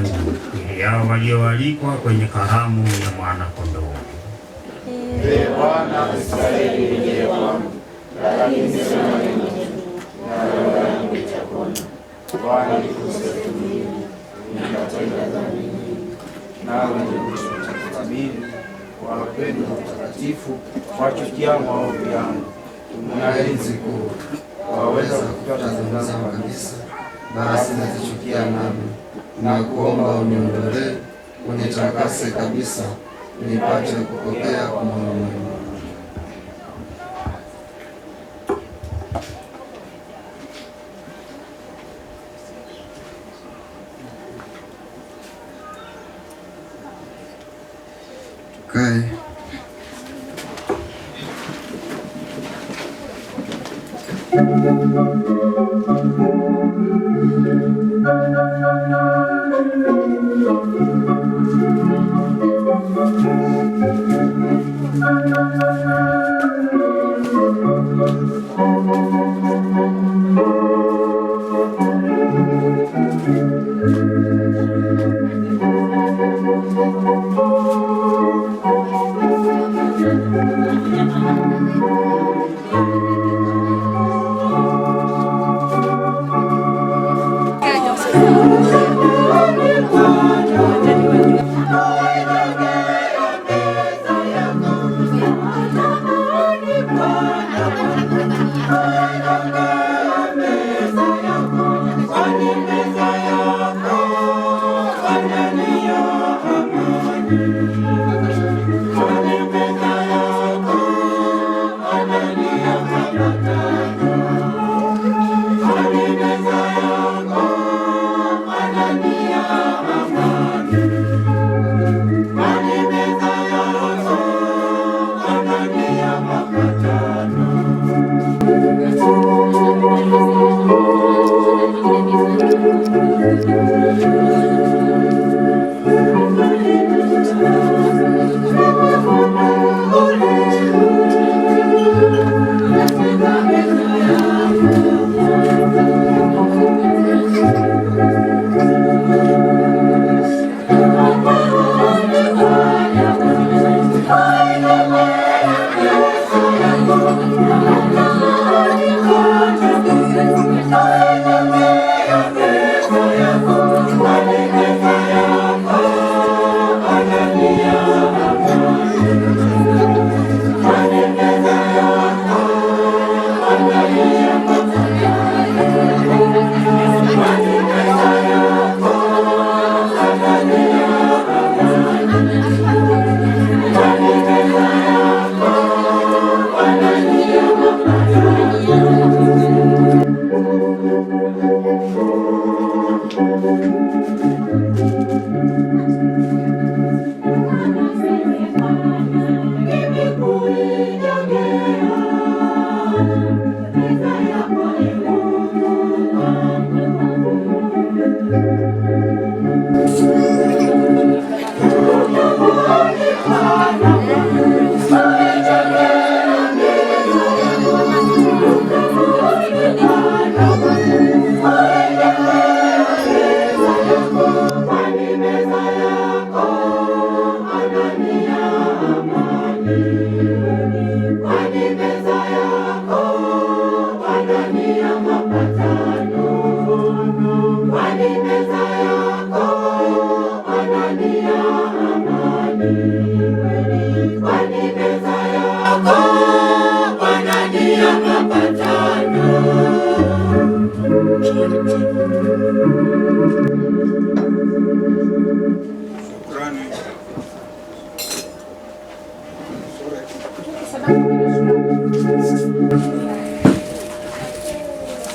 ulimwengu, ili hao walioalikwa kwenye karamu ya mwana-kondoo. Ee Bwana, Israeli rejea kwangu, lakini sema neno tu, na roho yangu itapona. Bwana, nikusifu mimi, ninatenda dhambi nyingi, nawe nikukabili kwa upendo mtakatifu, wachukia maovu yangu. Una enzi kuu, waweza kufuta dhambi zangu kabisa, basi nazichukia nami. Nakuomba uniondolee, unitakase kabisa, nipate kupokea kwa moyo mwema. Tukae.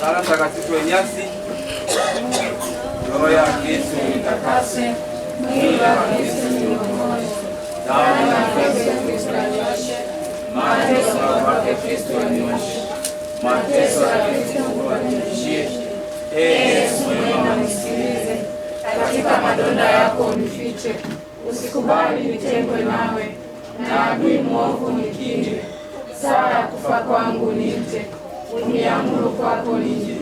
Sala Mtakatifu Inyasi. Roho ya Kristo nitakase, mwili wa Kristo niongoze, damu ya Kristo nioshe, mateso ya Kristo nioshe, mateso ya Kristo unishie. Yesu mwema nisikilize, katika madonda yako unifiche, usikubali nitengwe nawe, na adui mwovu nikinde. Saa ya kufa kwangu niite, uniamuru kwako nije,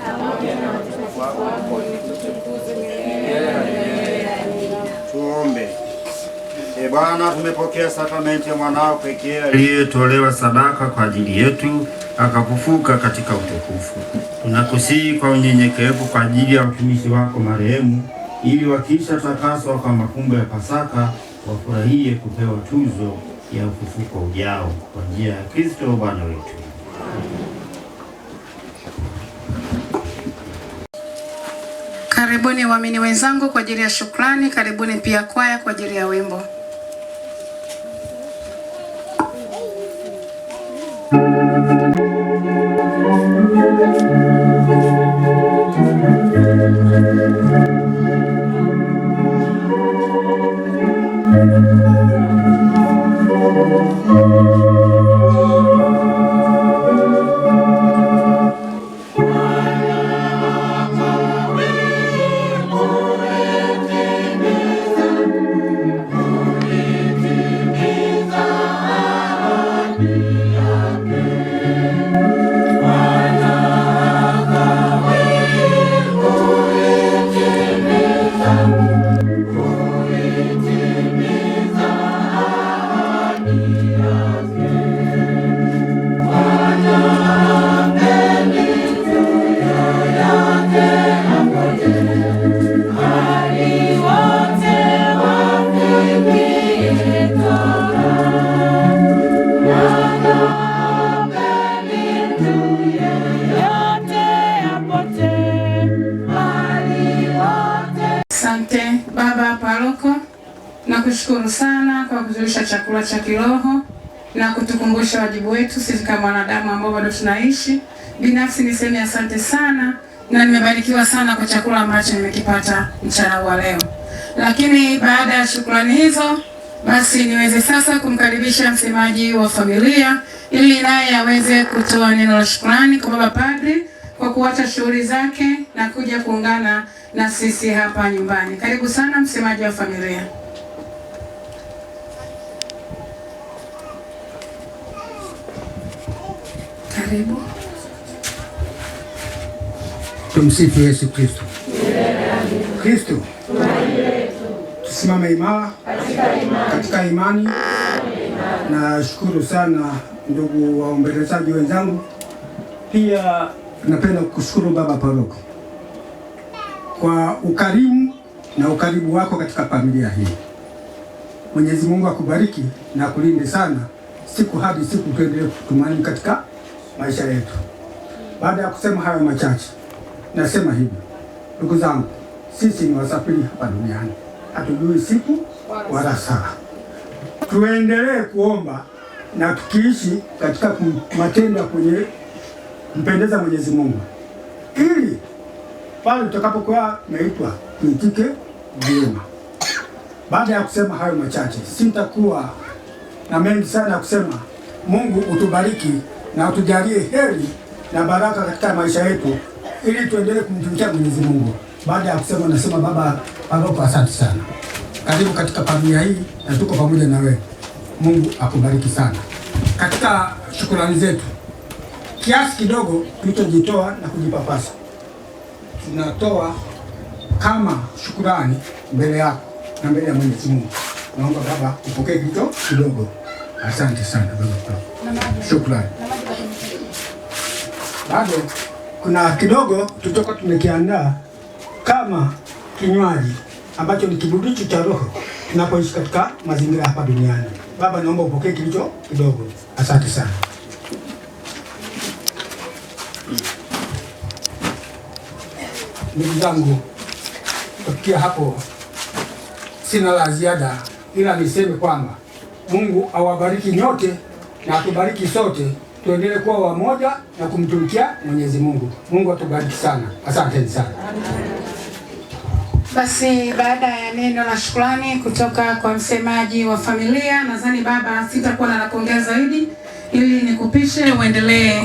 pamoja na utukufu wako nikutukuze milele na milele. Tuombe. Ee Bwana, tumepokea sakramenti ya mwanao pekee aliyetolewa sadaka kwa ajili yetu, akafufuka katika utukufu. Tunakusihi kwa unyenyekevu kwa ajili ya watumishi wako marehemu, ili wakisha takaswa kwa mafumbo ya Pasaka wafurahie kupewa tuzo ya ufufuko ujao kwa njia ya Kristo Bwana wetu. Karibuni waamini wenzangu kwa ajili ya shukrani. Karibuni pia kwaya kwa ajili ya wimbo. Asante Baba Paroko, nakushukuru sana kwa kutulisha chakula cha kiroho na kutukumbusha wajibu wetu sisi kama wanadamu ambao bado tunaishi. Binafsi niseme asante sana, na nimebarikiwa sana kwa chakula ambacho nimekipata mchana wa leo. Lakini baada ya shukrani hizo, basi niweze sasa kumkaribisha msemaji wa familia ili naye aweze kutoa neno la shukrani kwa Baba Padri kwa kuacha shughuli zake na kuja kuungana na sisi hapa nyumbani. Karibu sana msemaji wa familia. Karibu. Tumsifu Yesu Kristo. Kristo, tusimame imara katika imani. Na shukuru sana ndugu waombolezaji wenzangu. Pia napenda kukushukuru Baba Paroko kwa ukarimu na ukaribu wako katika familia hii. Mwenyezi Mungu akubariki na kulinde sana siku hadi siku, tuendelee kutumaini katika maisha yetu. Baada ya kusema hayo machache, nasema hivi: ndugu zangu, sisi ni wasafiri hapa duniani, hatujui siku wala saa. Tuendelee kuomba na tukiishi katika matendo ya kumpendeza Mwenyezi Mungu, ili pale tutakapokuwa tumeitwa tuitike vyema. Baada ya kusema hayo machache, sitakuwa na mengi sana ya kusema. Mungu utubariki na utujalie heri na baraka katika maisha yetu, ili tuendelee kumtumikia Mwenyezi Mungu. Baada ya kusema, nasema Baba Paroko, asante sana. Karibu katika familia hii na tuko pamoja na wewe. Mungu akubariki sana. Katika shukrani zetu, kiasi kidogo tulichojitoa na kujipapasa, tunatoa kama shukrani mbele yako na mbele ya Mwenyezi Mungu. Naomba Baba upokee kitu kidogo. Asante sana Baba. Shukrani. Bado kuna kidogo tutoka tumekiandaa kama kinywaji ambacho ni kiburudisho cha roho tunapoishi katika mazingira hapa duniani. Baba, naomba upokee kilicho kidogo. Asante sana. Ndugu zangu, kufikia hapo sina la ziada, ila niseme kwamba Mungu awabariki nyote na atubariki sote, tuendelee kuwa wamoja na kumtumikia Mwenyezi Mungu. Mungu atubariki sana. Asante sana. Basi baada ya neno la shukrani kutoka kwa msemaji wa familia, nadhani baba sitakuwa na la kuongea zaidi, ili nikupishe uendelee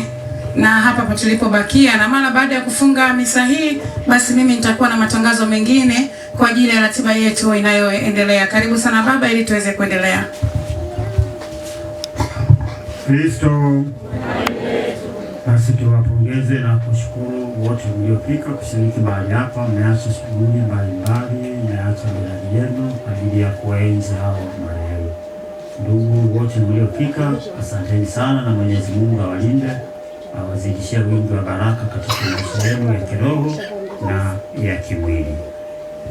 na hapa tulipobakia, na mara baada ya kufunga misa hii, basi mimi nitakuwa na matangazo mengine kwa ajili ya ratiba yetu inayoendelea. Karibu sana baba, ili tuweze kuendelea. Kristo, basi tuwapongeze na kushukuru wote mliofika kushiriki mahali hapa, mmeacha shughuli mbalimbali, mmeacha miradi yenu kwa ajili ya kuwaenzi hao marehemu. Ndugu wote mliofika, asanteni sana, na Mwenyezi Mungu awalinde, awazidishie wingi wa baraka katika maisha yenu ya kiroho na ya kimwili.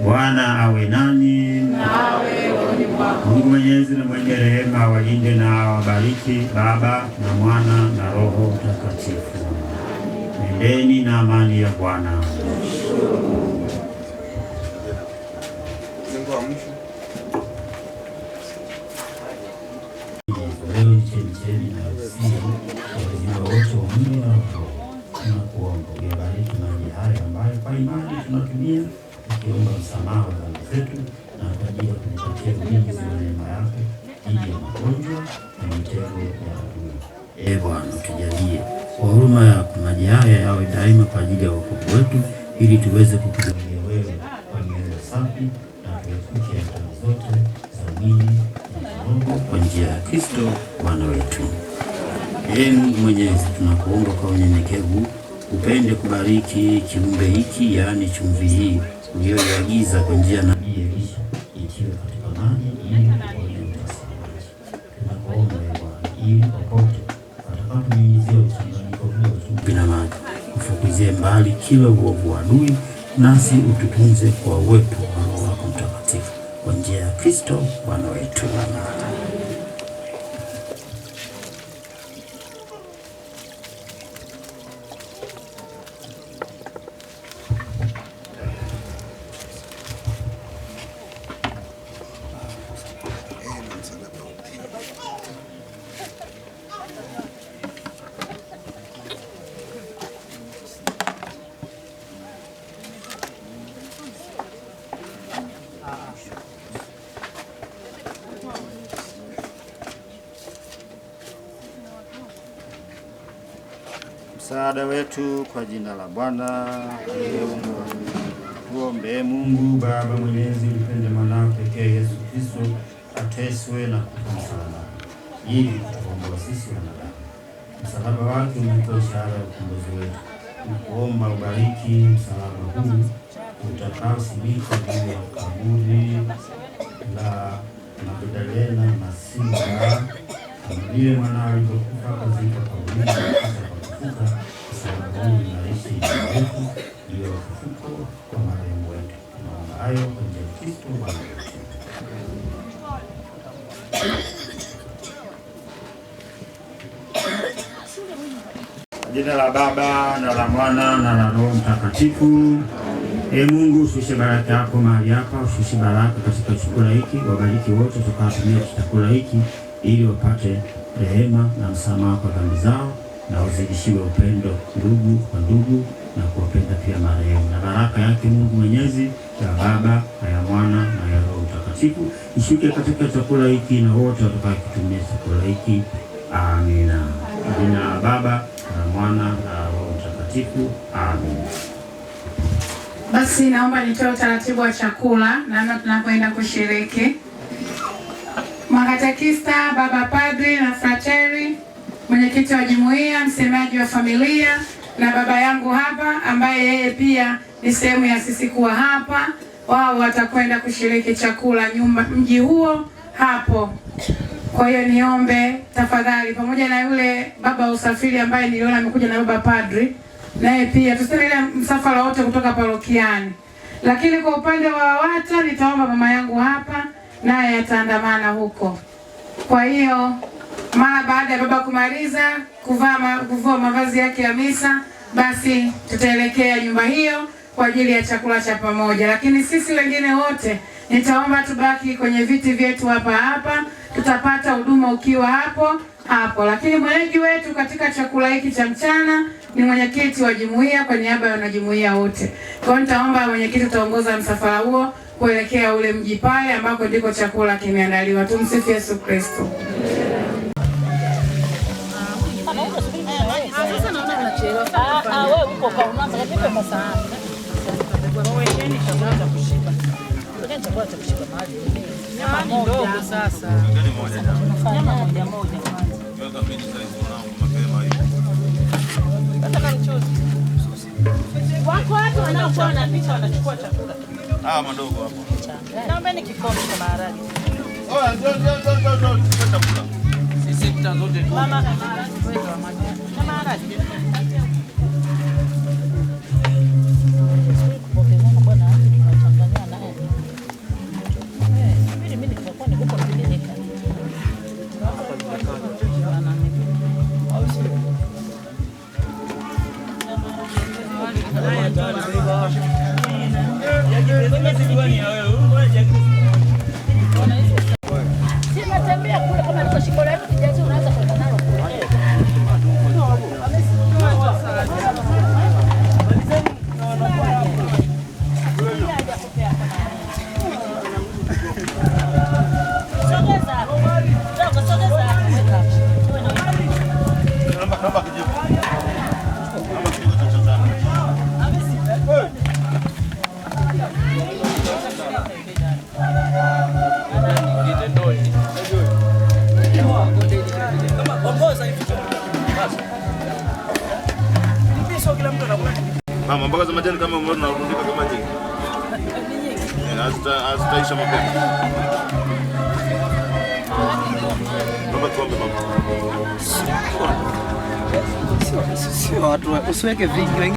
Bwana awe nani, nawe rohoni mwako. Mungu Mwenyezi na mwenye rehema awalinde na awabariki, Baba na Mwana na Roho Mtakatifu. Nendeni na amani ya Bwana. Chemchemi na usii wazima wote wa mwili na roho, tunakuomba uyabariki maji haya ambayo kwa imani tunatumia tukiomba msamaha wa dhambi zetu, na kwa ajili ya kutupatia ulinzi wa neema yako dhidi ya magonjwa na mitego ya adui. Ee Bwana, tujalie kwa huruma yako maji haya yawe daima kwa ajili ya wokovu wetu, ili tuweze kukutumikia wewe kwa mioyo safi na tuepuke hatari zote za mwili na roho, kwa njia ya Kristo Bwana wetu. Ee Mungu Mwenyezi, tunakuomba kwa unyenyekevu upende kubariki kiumbe hiki, yaani chumvi hii uliyoiagiza kwa njia ya nabii Elisha itiwe katika maji ili kuponya utasa. Tunakuomba Bwana, ili popote atakaponyunyizia mchanganyiko huu wa chumvi na maji ufukuzie mbali kila uovu wa adui, nasi ututunze kwa uwepo wa Roho wako Mtakatifu, kwa njia ya Kristo Bwana wetu. Msaada wetu kwa jina la Bwana. Tuombe. Mungu Baba Mwenyezi, upende mwanao pekee Yesu Kristo ateswe na kufa msalabani ili kutukomboa sisi wanadamu. Msalaba wake umekuwa ishara ya ukombozi wetu. Tunakuomba ubariki msalaba huu utakaosimikwa juu ya kaburi la Magdalena na Simba, kama vile mwanao alivyokufa akazikwa kaburini, msalaba huu unaishi ndani yetu, ndio ufufuko kwa marehemu wetu. Tunaomba hayo kwa njia ya Kristo Bwana wetu. Jina la Baba na la Mwana na la Roho Mtakatifu. Ee Mungu, ushushe baraka yako mahali hapa, ushushe baraka katika chakula hiki, wabariki wote tutakaotumia chakula hiki, ili wapate rehema na msamaha kwa dhambi zao, na wazidishiwe upendo ndugu kwa ndugu, na kuwapenda pia marehemu. Na baraka yake Mungu Mwenyezi, ya Baba na ya Mwana na ya Roho Mtakatifu ishuke katika chakula hiki na wote watakaokitumia chakula hiki. Amina. Jina la Baba na Mwana na Roho Mtakatifu. Amina. Basi naomba nitoe utaratibu wa chakula namna tunapoenda kushiriki. Makatekista, baba padri na frateri, mwenyekiti wa jumuiya, msemaji wa familia, na baba yangu hapa ambaye yeye pia ni sehemu ya sisi kuwa hapa, wao watakwenda kushiriki chakula mji huo hapo. Kwa hiyo niombe tafadhali, pamoja na yule baba wa usafiri ambaye niliona amekuja na baba padri, naye pia tuseme ile msafara wote kutoka parokiani. Lakini kwa upande wa WAWATA nitaomba mama yangu hapa naye ataandamana huko. Kwa hiyo mara baada ya baba kumaliza kuvua mavazi yake ya misa, basi tutaelekea nyumba hiyo kwa ajili ya chakula cha pamoja. Lakini sisi wengine wote nitaomba tubaki kwenye viti vyetu hapa hapa, tutapata huduma ukiwa hapo. Lakini mwenyeji wetu katika chakula hiki cha mchana ni mwenyekiti wa jumuiya kwa niaba ya wanajumuiya wote. Kwa hiyo nitaomba mwenyekiti utaongoza msafara huo kuelekea ule mji pale ambako ndiko chakula kimeandaliwa. Tumsifu Yesu Kristo. Wako watu wanaokuwa na picha wanachukua chakula. Madogo hapo. Naombeni kikombe cha maharage. Ndio chakula. Sisi tutazote tu. Mama maharage wewe wa majani. Na maharage. Sinatembea kule kama niko shiko la hivi kijazi unaanza kwenda nalo kule. Sogeza. Naomba kijibu. Naomba kijibu cha chakula. Mama, mboga za majani kama umeona unarundika kama nyingi. Hazitaisha mapema. Naomba tuombe mama. Sio watu usiweke vingi.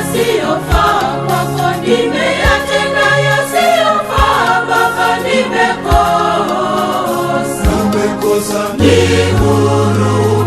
yasiyofaa kwako, nimeyatenda yasiyofaa Baba, nimekosa, nihurumie.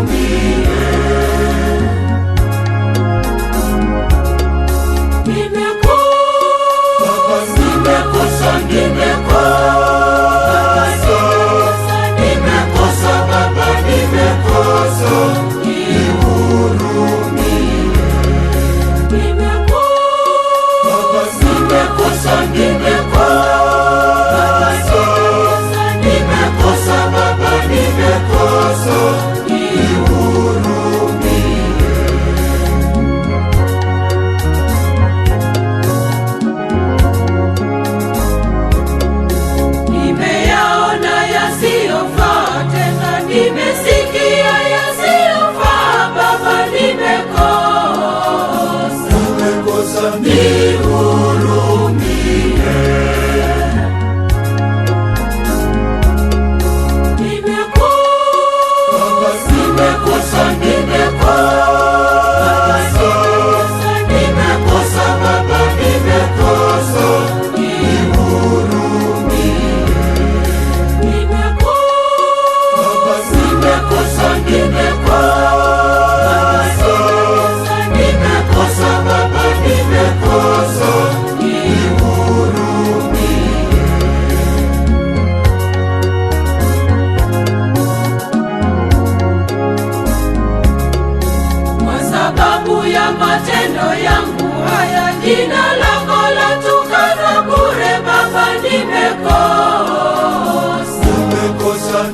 Matendo yangu haya, jina lako latukana bure Baba, nimekosa,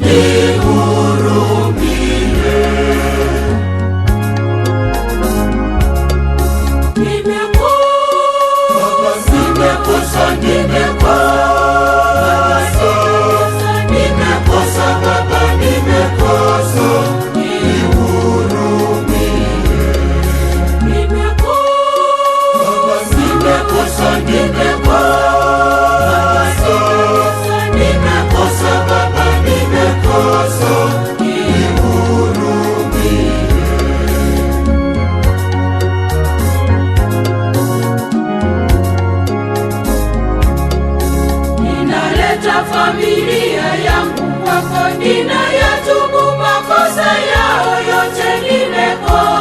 nihurumie. Nimekosa Baba, nimekosa, familia yangu kwako, ninayatubu makosa yao yote, nimekosa,